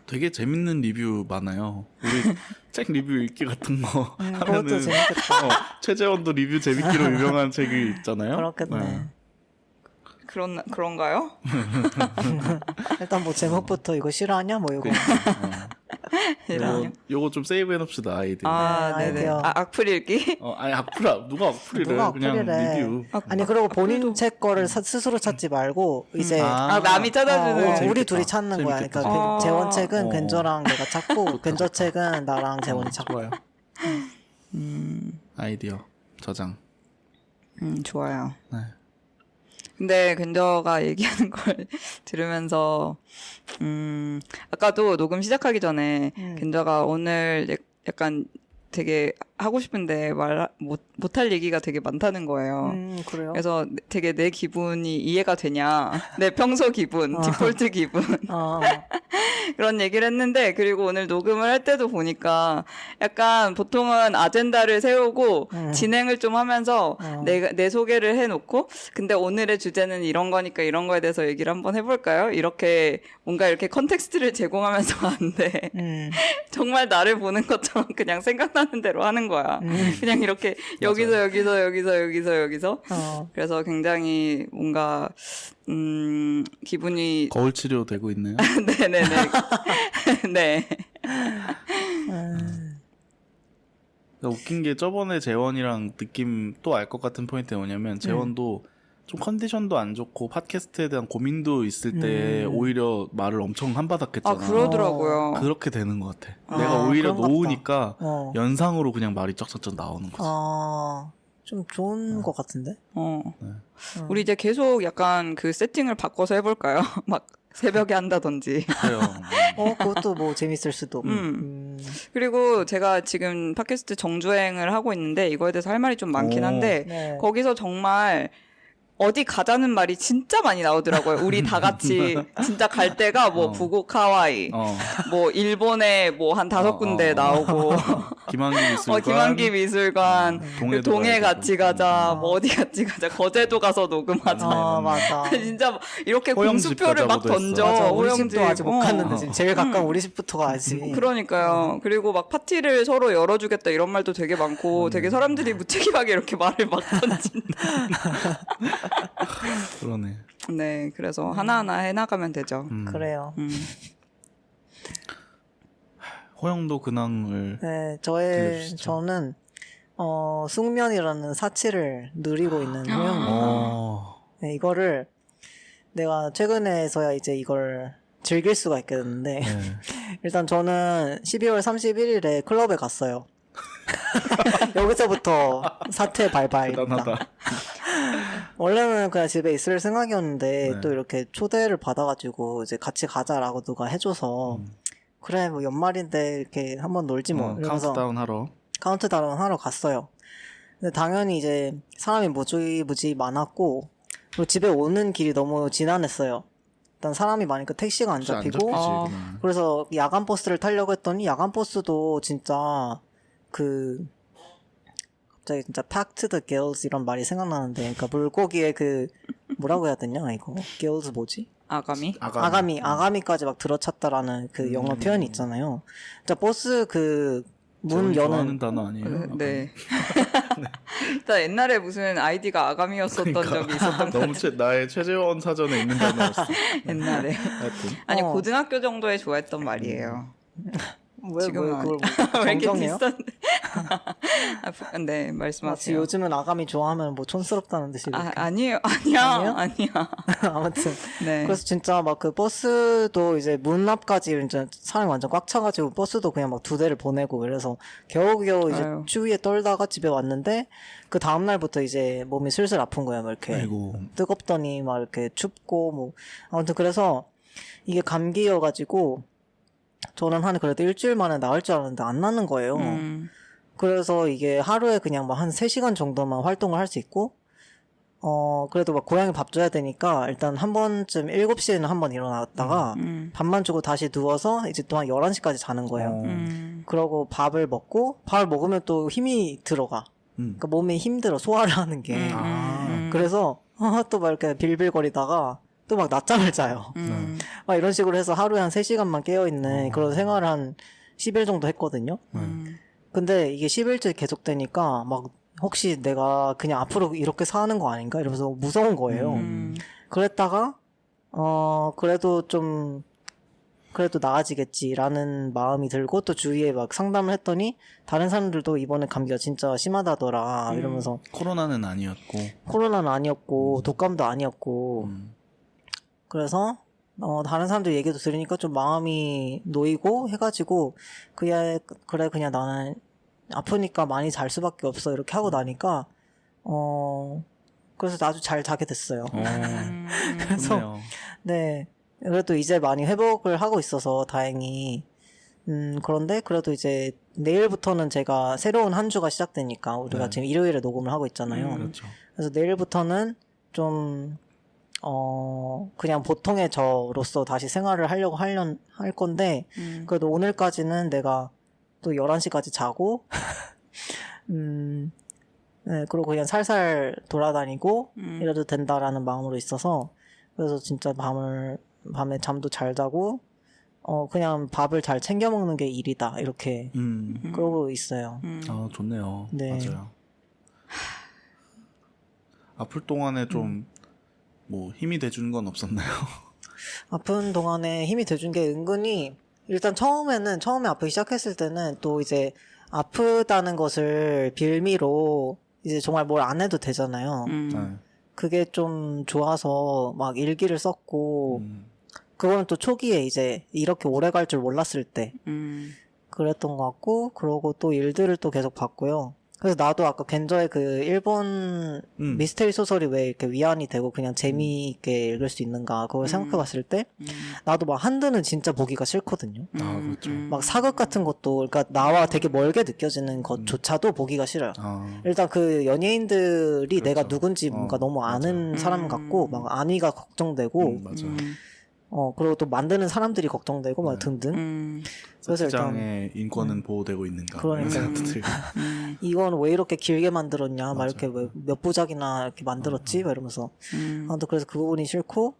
되게 재밌는 리뷰 많아요. 우리 책 리뷰 읽기 같은 거 그것도 하면은 재밌겠다. 최재원도 리뷰 재밌기로 유명한 책이 있잖아요. 그렇겠네. 그런가요? 일단 뭐 제목부터 이거 싫어하냐 뭐 이거. 요거 좀 세이브 해놓읍시다 아이디. 아, 네, 네네. 아이디어. 악플 읽기? 아니 악플 누가 악플이래? 누가 그냥 악플이래. 리뷰. 아니 그리고 본인 책 거를 스스로 찾지 말고 이제 남이 찾아주는. 재밌겠다. 우리 둘이 찾는 거야. 재밌겠다. 그러니까 재원 책은 어. 근저랑 내가 찾고 근저 책은 나랑 재원이 찾고. 좋아요. 아이디어 저장. 좋아요. 네. 근데 근저가 얘기하는 걸 들으면서 아까도 녹음 시작하기 전에 근저가 오늘 약간 되게 하고 싶은데 못할 얘기가 되게 많다는 거예요. 그래요? 그래서 되게 내 기분이 이해가 되냐, 내 평소 기분, 디폴트 기분 그런 얘기를 했는데, 그리고 오늘 녹음을 할 때도 보니까 약간 보통은 아젠다를 세우고 진행을 좀 하면서 내 소개를 해놓고, 근데 오늘의 주제는 이런 거니까 이런 거에 대해서 얘기를 한번 해볼까요? 이렇게 뭔가 이렇게 컨텍스트를 제공하면서 하는데 정말 나를 보는 것처럼 그냥 생각나는 대로 하는 거야. 그냥 이렇게 여기서 그래서 굉장히 뭔가 기분이 거울 치료 되고 있네요. 네네네. 네. 그러니까 웃긴 게 저번에 재원이랑 느낌 또 알 것 같은 포인트가 뭐냐면 재원도 좀 컨디션도 안 좋고 팟캐스트에 대한 고민도 있을 때 오히려 말을 엄청 한바닥했잖아. 그러더라고요. 그렇게 되는 것 같아. 내가 오히려 그런 것 놓으니까 같다. 연상으로 그냥 말이 쩍쩍쩍 나오는 거지. 좀 좋은 것 같은데? 우리 이제 계속 약간 그 세팅을 바꿔서 해볼까요? 막 새벽에 한다든지. 그래요. 그것도 뭐 재밌을 수도. 그리고 제가 지금 팟캐스트 정주행을 하고 있는데 이거에 대해서 할 말이 좀 많긴 한데 네. 거기서 정말 어디 가자는 말이 진짜 많이 나오더라고요. 우리 다 같이 진짜 갈 데가 뭐 부곡 하와이, 뭐 일본에 뭐 한 5군데 나오고, 김한기 미술관, 동해 같이 가자, 뭐 어디 같이 가자, 거제도 가서 녹음하자. 맞아. 진짜 이렇게 호영집 공수표를 막 가자고도 던져. 맞아, 우리 호영집. 집도 아직 못 갔는데 지금 제일 가까운 우리 집부터 가야지. 그러니까요. 그리고 막 파티를 서로 열어주겠다 이런 말도 되게 많고, 되게 사람들이 무책임하게 이렇게 말을 막 던진다. 그러네. 네, 그래서 하나하나 해나가면 되죠. 그래요. 호영도 근황을. 네, 들려주시죠. 저는 숙면이라는 사치를 누리고 있는 호영입니다. 네, 이거를 내가 최근에서야 이제 이걸 즐길 수가 있게 됐는데 일단 저는 12월 31일에 클럽에 갔어요. 여기서부터 사태 발발입니다. 대단하다. 원래는 그냥 집에 있을 생각이었는데 또 이렇게 초대를 받아가지고 이제 같이 가자라고 누가 해줘서 그래 뭐 연말인데 이렇게 한번 놀지 뭐 이러면서 카운트다운 하러 갔어요. 근데 당연히 이제 사람이 무지 많았고 그리고 집에 오는 길이 너무 지난했어요. 일단 사람이 많으니까 택시가 안 잡히고 그래서 야간 버스를 타려고 했더니 야간 버스도 진짜 갑자기 진짜 packed the gills 이런 말이 생각나는데 그러니까 물고기의 뭐라고 해야 되냐 이거 gills 뭐지? 아가미까지 막 들어찼다라는 그 영어 표현이 있잖아요. 진짜 버스 문 여는 단어 아니에요? 네. 일단 옛날에 무슨 아이디가 아가미였었던 적이 있었던 것 같아요. 나의 최재원 사전에 있는 단어였어. 옛날에. 아니 고등학교 정도에 좋아했던 말이에요. 왜 그걸 왜 이렇게 정정해요? 비싼데? 네, 말씀하세요. 요즘은 아가미 좋아하면 뭐 촌스럽다는 듯이. 아니야. 아무튼. 네. 그래서 진짜 막 그 버스도 이제 문 앞까지 이제 사람이 완전 꽉 차가지고 버스도 그냥 막 2대를 보내고 이래서 겨우겨우 이제 추위에 떨다가 집에 왔는데 그 다음날부터 이제 몸이 슬슬 아픈 거야. 막 이렇게. 뜨겁더니 막 이렇게 춥고 뭐. 아무튼 그래서 이게 감기여가지고 저는 그래도 일주일 만에 나을 줄 알았는데 안 나는 거예요. 그래서 이게 하루에 그냥 막 한 3시간 정도만 활동을 할 수 있고 그래도 막 고양이 밥 줘야 되니까 일단 한 번쯤 7시에는 한 번 일어났다가 밥만 주고 다시 누워서 이제 또 한 11시까지 자는 거예요. 그러고 밥을 먹으면 또 힘이 들어가. 그러니까 몸에 힘들어, 소화를 하는 게. 그래서 또 막 이렇게 빌빌거리다가 또 막 낮잠을 자요. 막 이런 식으로 해서 하루에 한 3시간만 깨어있는 그런 생활을 한 10일 정도 했거든요. 근데 이게 10일째 계속되니까 막 혹시 내가 그냥 앞으로 이렇게 사는 거 아닌가 이러면서 무서운 거예요. 그랬다가 그래도 나아지겠지라는 마음이 들고 또 주위에 막 상담을 했더니 다른 사람들도 이번에 감기가 진짜 심하다더라 이러면서 코로나는 아니었고 독감도 아니었고 그래서 다른 사람들 얘기도 들으니까 좀 마음이 놓이고 해가지고 그래 그냥 나는 아프니까 많이 잘 수밖에 없어 이렇게 하고 나니까 그래서 아주 잘 자게 됐어요. 그래서 좋네요. 네 그래도 이제 많이 회복을 하고 있어서 다행히 그런데 그래도 이제 내일부터는 제가 새로운 한 주가 시작되니까 우리가 네. 지금 일요일에 녹음을 하고 있잖아요. 그렇죠. 그래서 내일부터는 좀 그냥 보통의 저로서 다시 생활을 하려고 할 건데 그래도 오늘까지는 내가 또 11시까지 자고 네, 그리고 그냥 살살 돌아다니고 이래도 된다라는 마음으로 있어서 그래서 진짜 밤에 잠도 잘 자고 그냥 밥을 잘 챙겨 먹는 게 일이다 이렇게 그러고 있어요. 아, 좋네요. 네. 맞아요. 아플 동안에 좀 뭐 힘이 돼주는 건 없었나요? 아픈 동안에 힘이 돼준 게 은근히 일단 처음에 아프기 시작했을 때는 또 이제 아프다는 것을 빌미로 이제 정말 뭘 안 해도 되잖아요. 네. 그게 좀 좋아서 막 일기를 썼고 그거는 또 초기에 이제 이렇게 오래 갈 줄 몰랐을 때 그랬던 것 같고 그러고 또 일들을 또 계속 봤고요. 그래서 나도 아까 겐저의 그 일본 미스테리 소설이 왜 이렇게 위안이 되고 그냥 재미있게 읽을 수 있는가 그걸 생각해 봤을 때 나도 막 한드는 진짜 보기가 싫거든요. 아, 그렇죠. 막 사극 같은 것도 그러니까 나와 되게 멀게 느껴지는 것조차도 보기가 싫어요. 일단 그 연예인들이 그렇죠. 내가 누군지 뭔가 너무 아는 사람 같고 막 안위가 걱정되고 맞아. 그리고 또 만드는 사람들이 걱정되고 막 등등. 그래서 일단 세트장의 인권은 보호되고 있는가? 그러니까요. 이런 생각도 들고. 이건 왜 이렇게 길게 만들었냐 막 이렇게 몇 부작이나 이렇게 만들었지 막 이러면서 아무튼 그래서 그 부분이 싫고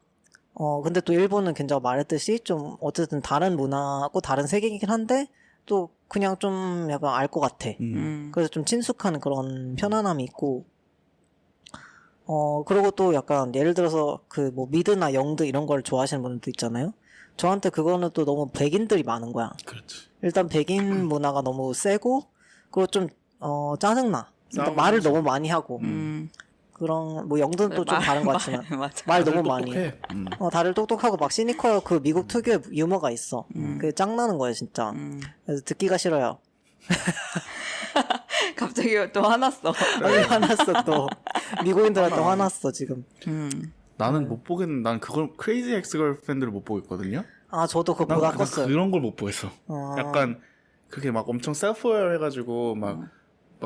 근데 또 일본은 괜찮아 말했듯이 좀 어쨌든 다른 문화고 다른 세계이긴 한데 또 그냥 좀 약간 알 것 같아. 그래서 좀 친숙한 그런 편안함이 있고 그리고 또 약간 예를 들어서 그 뭐 미드나 영드 이런 걸 좋아하시는 분들도 있잖아요. 저한테 그거는 또 너무 백인들이 많은 거야. 그렇지. 일단 백인 문화가 너무 세고 그리고 좀 짜증나. 일단 말을 너무 많이 하고 그런 뭐 영드는 또 좀 다른 것 같지만 말 너무 많이 해. 다들 똑똑하고 막 시니컬 그 미국 특유의 유머가 있어. 그게 짱나는 거예요 진짜. 그래서 듣기가 싫어요. 갑자기 또 화났어. 아니 화났어 또 미국인들한테 화났어 지금. 나는 못 보겠는. 난 그걸 크레이지 엑스걸 팬들을 못 보겠거든요. 아 저도 그거 보다 껐어요. 그런 걸 못 보겠어. 약간 그게 막 엄청 셀프웨어 해가지고 막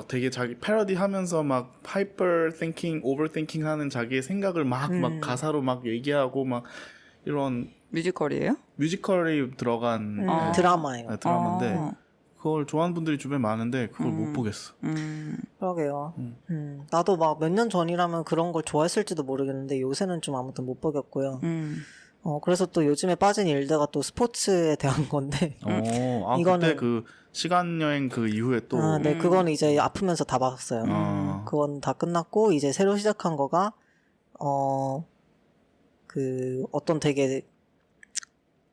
되게 자기 패러디 하면서 막 하이퍼 띵킹, 오버띵킹 하는 자기의 생각을 막 가사로 막 얘기하고 막 이런 뮤지컬이에요? 뮤지컬이 들어간 드라마예요. 네, 드라마인데 그걸 좋아하는 분들이 주변에 많은데 그걸 못 보겠어. 그러게요. 나도 막 몇 년 전이라면 그런 걸 좋아했을지도 모르겠는데 요새는 좀 아무튼 못 보겠고요. 그래서 또 요즘에 빠진 일대가 또 스포츠에 대한 건데. 이거는 그때 그 시간 여행 그 이후에 또. 네, 그거는 이제 아프면서 다 봤어요. 그건 다 끝났고 이제 새로 시작한 거가 그 어떤 되게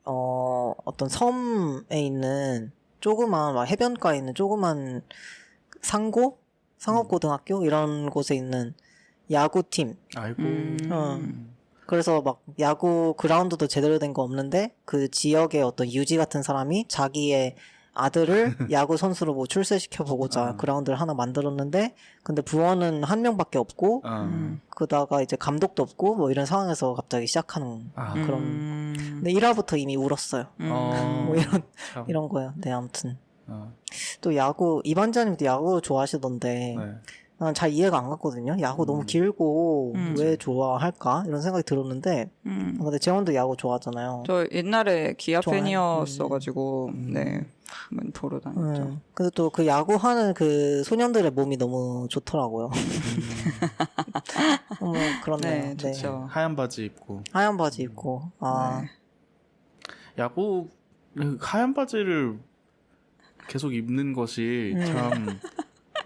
어떤 섬에 있는 조그만 막 해변가에 있는 조그만 상업고등학교 이런 곳에 있는 야구팀. 아이고. 그래서 막 야구 그라운드도 제대로 된 거 없는데 그 지역의 어떤 유지 같은 사람이 자기의 아들을 야구 선수로 뭐 출세시켜 보고자 그라운드를 하나 만들었는데 근데 부원은 한 명밖에 없고 그다가 이제 감독도 없고 뭐 이런 상황에서 갑자기 시작하는 그런. 근데 1화부터 이미 울었어요. 뭐 이런 거요. 네 아무튼 또 야구 이반자님도 야구 좋아하시던데. 네. 난 잘 이해가 안 갔거든요. 야구 너무 길고 왜 좋아할까 이런 생각이 들었는데 근데 재원도 야구 좋아하잖아요. 저 옛날에 기아 좋아요. 팬이었어가지고 네 많이 보러 다녔죠. 근데 또 그 야구하는 그 소년들의 몸이 너무 좋더라고요. 그렇네요. 네, 좋죠. 하얀 바지 입고 하얀 바지 입고 아 야구 하얀 바지를 계속 입는 것이 참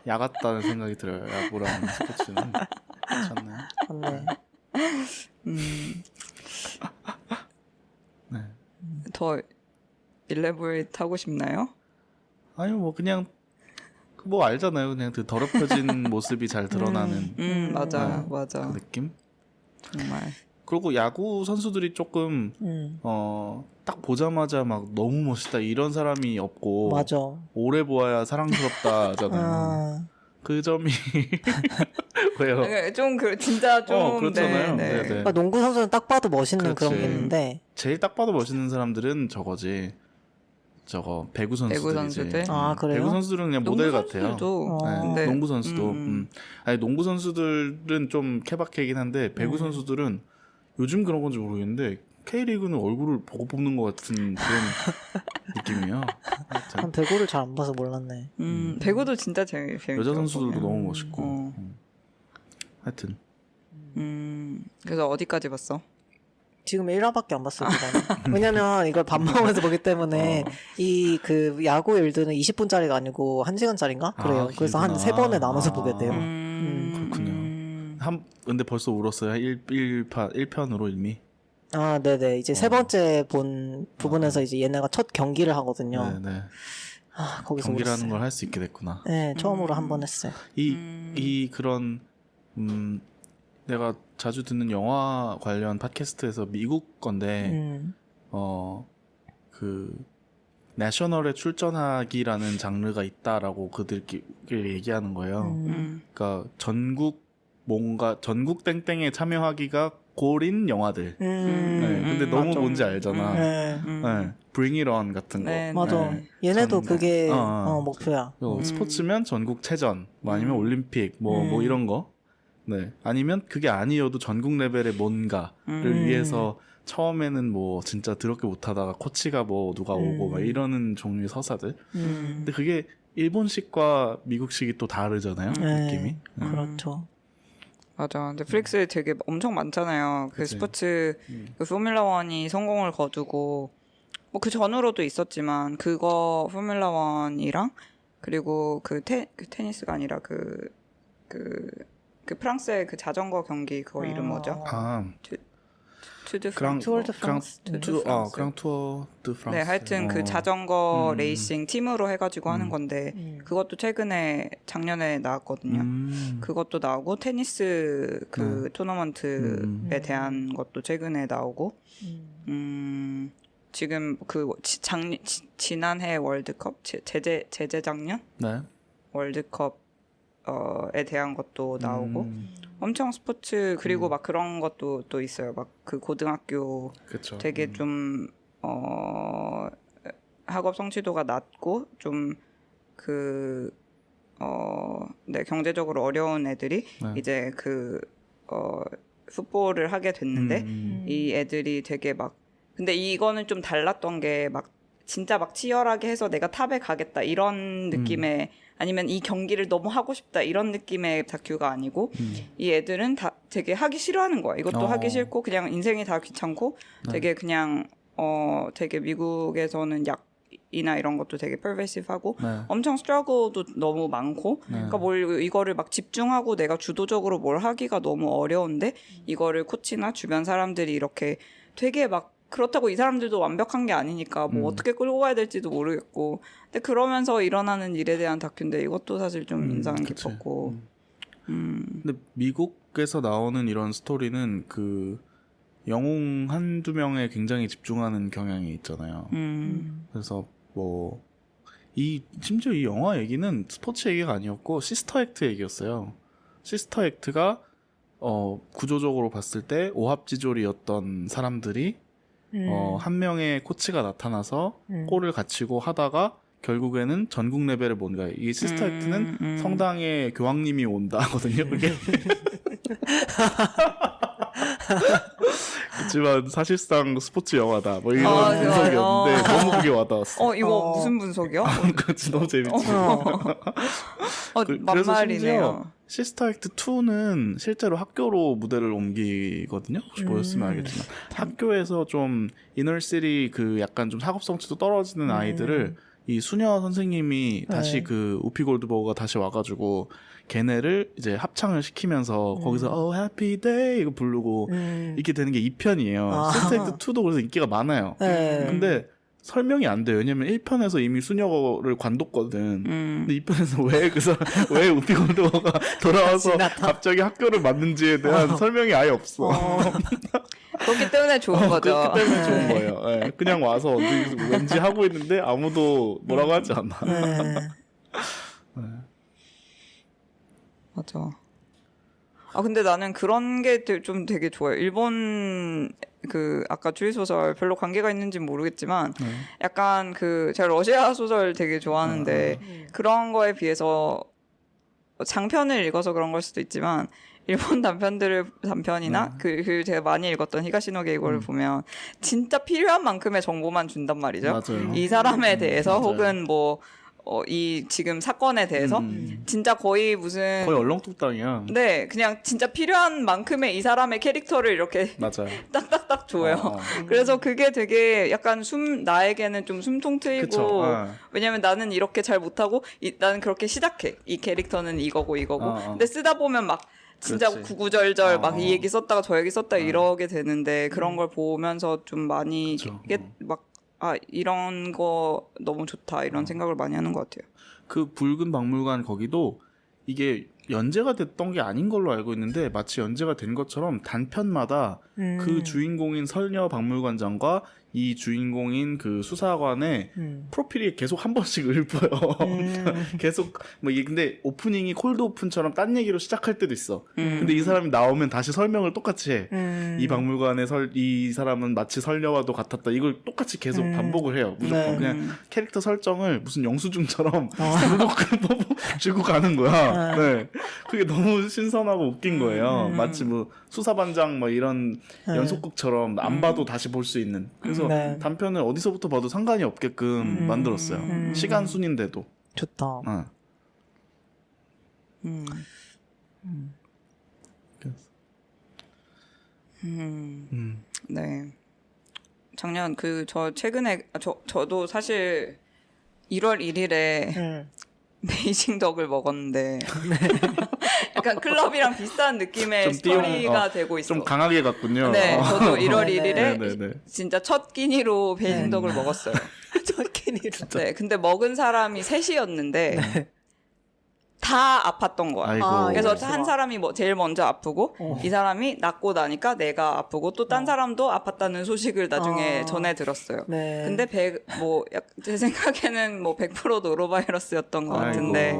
야같다는 생각이 들어요. 야구라는 스포츠는 그렇잖아요. 맞네. 네. 더 일레보레이트 하고 싶나요? 아니 뭐 그냥 뭐 알잖아요. 그냥 그 더럽혀진 모습이 잘 드러나는 맞아, 맞아. 그 느낌. 정말. 그리고 야구 선수들이 조금 딱 보자마자 막 너무 멋있다 이런 사람이 없고 맞아. 오래 보아야 사랑스럽다잖아요. 그 점이 왜요? 좀 진짜 좀 그렇잖아요. 네, 네. 네네. 그러니까 농구 선수는 딱 봐도 멋있는 그렇지. 그런 게 있는데 제일 딱 봐도 멋있는 사람들은 저거지. 저거 배구 선수들이지. 선수들? 아 그래요? 배구 선수들은 그냥 모델 같아요. 선수들도 네, 네. 농구 선수도. 아니 농구 선수들은 좀 케바케이긴 한데 배구 선수들은 요즘 그런 건지 모르겠는데 K리그는 얼굴을 보고 뽑는 것 같은 그런 느낌이에요. 난 배구를 잘 안 봐서 몰랐네. 배구도 진짜 재밌어요. 여자 선수들도 너무 멋있고. 하여튼. 그래서 어디까지 봤어? 지금 1화밖에 안 봤어요. 왜냐면 이걸 밥 먹으면서 보기 때문에 이 그 야구 일들은 20분짜리가 아니고 1시간짜리인가? 그래요. 그래서 한 3번에 나눠서 보게 돼요. 그렇군요. 근데 벌써 울었어요. 1편으로 이미. 아, 네네. 이제 세 번째 본 부분에서 이제 얘네가 첫 경기를 하거든요. 네네. 아, 거기서 경기라는 울었어요. 걸 할 수 있게 됐구나. 네, 처음으로 한 번 했어요. 이 그런 내가 자주 듣는 영화 관련 팟캐스트에서 미국 건데 그 내셔널에 출전하기라는 장르가 있다라고 그들끼리 얘기하는 거예요. 그러니까 전국 땡땡에 참여하기가 고린 영화들. 네, 근데 너무 맞아. 뭔지 알잖아. 네. 네, Bring It On 같은 거. 네, 맞아. 네. 얘네도 전- 그게 목표야. 스포츠면 전국체전, 뭐 아니면 올림픽, 뭐 이런 거. 네. 아니면 그게 아니어도 전국 레벨의 뭔가를 위해서 처음에는 뭐 진짜 더럽게 못하다가 코치가 뭐 누가 오고 막 이러는 종류의 서사들. 근데 그게 일본식과 미국식이 또 다르잖아요. 네. 느낌이. 그렇죠. 맞아. 넷플릭스에 되게 엄청 많잖아요. 그 그치. 스포츠 그 포뮬라 1이 성공을 거두고 뭐 그 전으로도 있었지만 그거 포뮬라 1이랑 그리고 그 테니스가 아니라 그 프랑스의 그 자전거 경기 그거 이름 뭐죠? 아, 투드 그랑 투어 드 프랑스. 그랑 투어 드 프랑스. 네, 하여튼 그 자전거 레이싱 팀으로 해가지고 하는 건데 그것도 최근에 작년에 나왔거든요. 그것도 나오고 테니스 그 토너먼트에 대한 것도 최근에 나오고 지금 그 지난해 월드컵 재작년 네. 월드컵에 대한 것도 나오고 엄청 스포츠 그리고 막 그런 것도 또 있어요. 막 그 고등학교 그렇죠. 되게 좀 학업 성취도가 낮고 좀 네, 경제적으로 어려운 애들이 이제 풋볼을 하게 됐는데 이 애들이 되게 막 근데 이거는 좀 달랐던 게 막 진짜 막 치열하게 해서 내가 탑에 가겠다 이런 느낌의 아니면 이 경기를 너무 하고 싶다 이런 느낌의 다큐가 아니고 이 애들은 다 되게 하기 싫어하는 거야. 이것도 하기 싫고 그냥 인생이 다 귀찮고 되게 그냥 되게 미국에서는 약이나 이런 것도 되게 pervasive하고 엄청 struggle도 너무 많고 그러니까 뭘 이거를 막 집중하고 내가 주도적으로 뭘 하기가 너무 어려운데 이거를 코치나 주변 사람들이 이렇게 되게 막 그렇다고 이 사람들도 완벽한 게 아니니까 뭐 어떻게 끌고 가야 될지도 모르겠고 근데 그러면서 일어나는 일에 대한 다큐인데 이것도 사실 좀 인상 깊었고 근데 미국에서 나오는 이런 스토리는 그 영웅 한두 명에 굉장히 집중하는 경향이 있잖아요. 그래서 뭐 심지어 이 영화 얘기는 스포츠 얘기가 아니었고 시스터 액트 얘기였어요. 시스터 액트가 구조적으로 봤을 때 오합지졸이었던 사람들이 한 명의 코치가 나타나서 골을 갖추고 하다가 결국에는 전국 레벨의 뭔가 이게 시스터 액트는 성당에 교황님이 온다 하거든요. 그게 그렇지만 사실상 스포츠 영화다. 뭐 이런 분석이었는데 너무 그게 와닿았어. 이거 무슨 분석이야? 그렇지 너무 재밌지. 만말이네요. 시스터 액트 2는 실제로 학교로 무대를 옮기거든요. 혹시 보셨으면 알겠지만 학교에서 좀 이너시티 그 약간 좀 학업성취도 떨어지는 아이들을 이 수녀 선생님이 다시 그 우피 골드버거가 다시 와가지고 걔네를 이제 합창을 시키면서 거기서 Happy Day 이거 부르고 이렇게 되는 게 2편이에요. 시스터 액트 2도 그래서 인기가 많아요. 근데 설명이 안 돼요. 왜냐면 1편에서 이미 수녀를 관뒀거든. 근데 2편에서 왜 우피 골드버거가 돌아와서 갑자기 학교를 만든지에 대한 설명이 아예 없어. 그렇기 때문에 좋은 거죠. 그렇기 때문에 좋은 거예요. 네. 그냥 와서 왠지 하고 있는데 아무도 뭐라고 하지 않아. 맞아. 근데 나는 그런 게 좀 되게 좋아요. 일본 아까 추리 소설 별로 관계가 있는지는 모르겠지만 약간 제가 러시아 소설 되게 좋아하는데 그런 거에 비해서 장편을 읽어서 그런 걸 수도 있지만 일본 단편이나 제가 많이 읽었던 히가시노 게이고를 보면 진짜 필요한 만큼의 정보만 준단 말이죠. 맞아요. 이 사람에 대해서 혹은 이 지금 사건에 대해서 진짜 거의 얼렁뚱땅이야. 네, 그냥 진짜 필요한 만큼의 이 사람의 캐릭터를 이렇게 맞아요. 딱딱딱 줘요. 그래서 그게 되게 약간 나에게는 좀 숨통 트이고 그쵸. 왜냐면 나는 이렇게 잘 못하고 나는 그렇게 시작해. 이 캐릭터는 이거고 근데 쓰다 보면 막 진짜 그렇지. 구구절절 막 이 얘기 썼다가 저 얘기 썼다 이러게 되는데 그런 걸 보면서 좀 많이 그쵸. 이게 막 이런 거 너무 좋다 이런 생각을 많이 하는 것 같아요. 그 붉은 박물관 거기도 이게 연재가 됐던 게 아닌 걸로 알고 있는데 마치 연재가 된 것처럼 단편마다 그 주인공인 설녀 박물관장과 이 주인공인 그 수사관의 프로필이 계속 한 번씩 읊어요. 계속 근데 오프닝이 콜드 오픈처럼 딴 얘기로 시작할 때도 있어. 근데 이 사람이 나오면 다시 설명을 똑같이 해. 이 박물관의 이 사람은 마치 설녀와도 같았다. 이걸 똑같이 계속 반복을 해요. 무조건 그냥 캐릭터 설정을 무슨 영수증처럼 주고 가는 거야. 네. 그게 너무 신선하고 웃긴 거예요. 마치 수사반장 이런 연속극처럼 안 봐도 다시 볼 수 있는. 그래서 단편을 어디서부터 봐도 상관이 없게끔 만들었어요. 시간 순인데도. 좋다. 네. 작년 저 최근에 저도 사실 1월 1일에 베이징 덕을 먹었는데 약간 클럽이랑 비슷한 느낌의 스토리가 되고 있어. 좀 강하게 갔군요. 네, 저도 1월 1일에 네네네. 진짜 첫 끼니로 베이징 덕을 먹었어요. 첫 끼니로. 네, 근데 먹은 사람이 셋이었는데 다 아팠던 거야. 아이고. 그래서 한 사람이 제일 먼저 아프고 이 사람이 낫고 나니까 내가 아프고 또 딴 사람도 아팠다는 소식을 나중에 전해 들었어요. 네. 근데 제 생각에는 100% 노로바이러스였던 것 같은데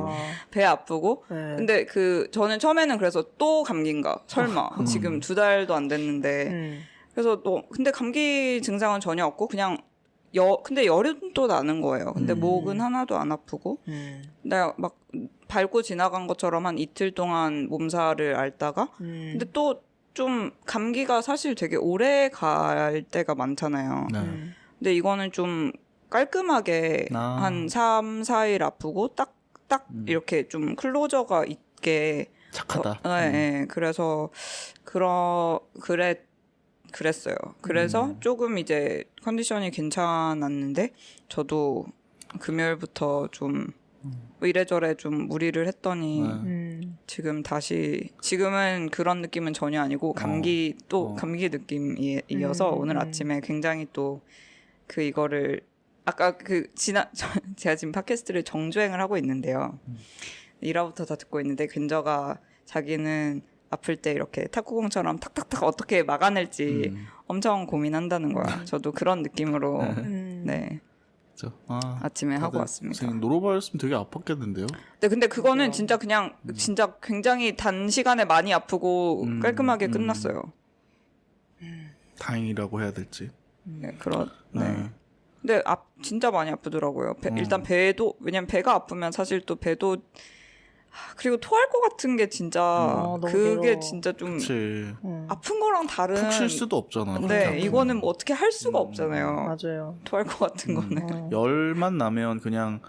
배 아프고 근데 저는 처음에는 그래서 또 감기인가 설마 지금 2달도 안 됐는데 그래서 근데 감기 증상은 전혀 없고 그냥 근데 열은 또 나는 거예요. 근데 목은 하나도 안 아프고 내가 막 밟고 지나간 것처럼 한 이틀 동안 몸살을 앓다가 근데 또 좀 감기가 사실 되게 오래 갈 때가 많잖아요. 근데 이거는 좀 깔끔하게 한 3, 4일 아프고 딱 이렇게 좀 클로저가 있게 착하다. 네, 그래서 그랬어요. 그래서 조금 이제 컨디션이 괜찮았는데 저도 금요일부터 좀 이래저래 좀 무리를 했더니 지금은 그런 느낌은 전혀 아니고 감기 느낌이어서 오늘 아침에 굉장히 또 이거를 아까 제가 지금 팟캐스트를 정주행을 하고 있는데요. 1화부터 다 듣고 있는데 근저가 자기는 아플 때 이렇게 탁구공처럼 탁탁탁 어떻게 막아낼지 엄청 고민한다는 거야. 저도 그런 느낌으로 네. 아침에 하고 왔습니다. 노로바였으면 되게 아팠겠는데요? 네, 근데 그거는 진짜 진짜 굉장히 단시간에 많이 아프고 깔끔하게 끝났어요. 다행이라고 해야 될지. 네, 네. 근데 진짜 많이 아프더라고요. 일단 배도 왜냐면 배가 아프면 사실 또 배도 그리고 토할 것 같은 게 진짜 그게 괴로워. 진짜 좀 그치. 아픈 거랑 다른 푹 쉴 수도 없잖아. 네, 이거는 뭐 어떻게 할 수가 없잖아요. 맞아요. 토할 것 같은 거는. 열만 나면 그냥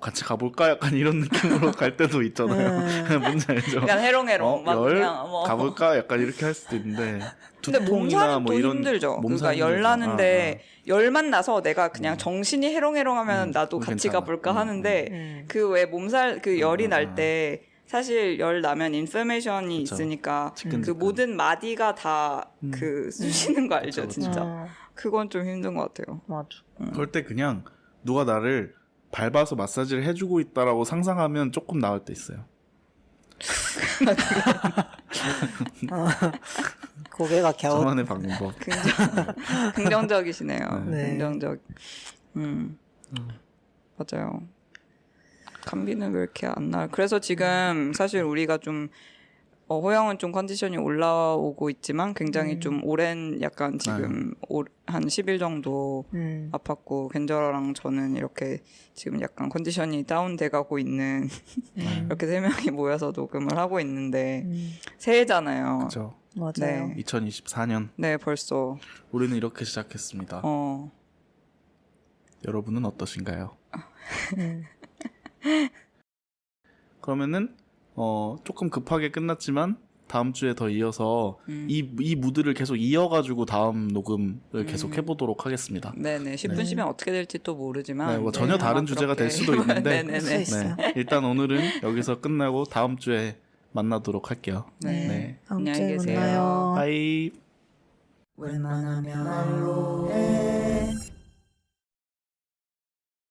같이 가볼까? 약간 이런 느낌으로 갈 때도 있잖아요. 뭔지 알죠? 약간 해롱해롱 막 열 그냥 뭐. 가볼까? 약간 이렇게 할 수도 있는데 근데 두통이나 몸살은 뭐 또 이런 힘들죠. 그러니까 몸살은 열 힘들죠. 나는데 열만 나서 내가 그냥 정신이 해롱해롱하면 나도 그건 같이 괜찮아. 가볼까 하는데 음. 그 왜 몸살 그 열이 날 때 사실 열 나면 인플레이션이 그쵸. 있으니까 지끈지끈. 그 모든 마디가 다 그 쑤시는 거 알죠, 그쵸, 그쵸. 진짜. 그건 좀 힘든 것 같아요. 맞아. 그럴 때 그냥 누가 나를 밟아서 마사지를 해주고 있다라고 상상하면 조금 나을 때 있어요. 고개가 갸웃. 저만의 방법. 긍정적이시네요. 네. 긍정적. 맞아요. 감기는 왜 이렇게 안 나? 그래서 지금 사실 우리가 좀 호영은 좀 컨디션이 올라오고 있지만 굉장히 좀 오랜 약간 지금 한 10일 정도 아팠고 겐저랑 저는 이렇게 지금 약간 컨디션이 다운돼 가고 있는 이렇게 세 명이 모여서 녹음을 하고 있는데 새해잖아요. 그렇죠. 맞아요. 네. 2024년 네, 벌써 우리는 이렇게 시작했습니다. 여러분은 어떠신가요? 그러면은 조금 급하게 끝났지만 다음 주에 더 이어서 이 무드를 계속 이어가지고 다음 녹음을 계속 해보도록 하겠습니다. 네네 10분 쉬면 어떻게 될지 또 모르지만 네, 뭐 전혀 다른 아마 주제가 그렇게 될 수도 있는데 네네네. 수 있어요. 네, 일단 오늘은 여기서 끝나고 다음 주에 만나도록 할게요. 네. 네. 다음 안녕히 주에 계세요. 만나요. 바이. 웬만하면 말로 해.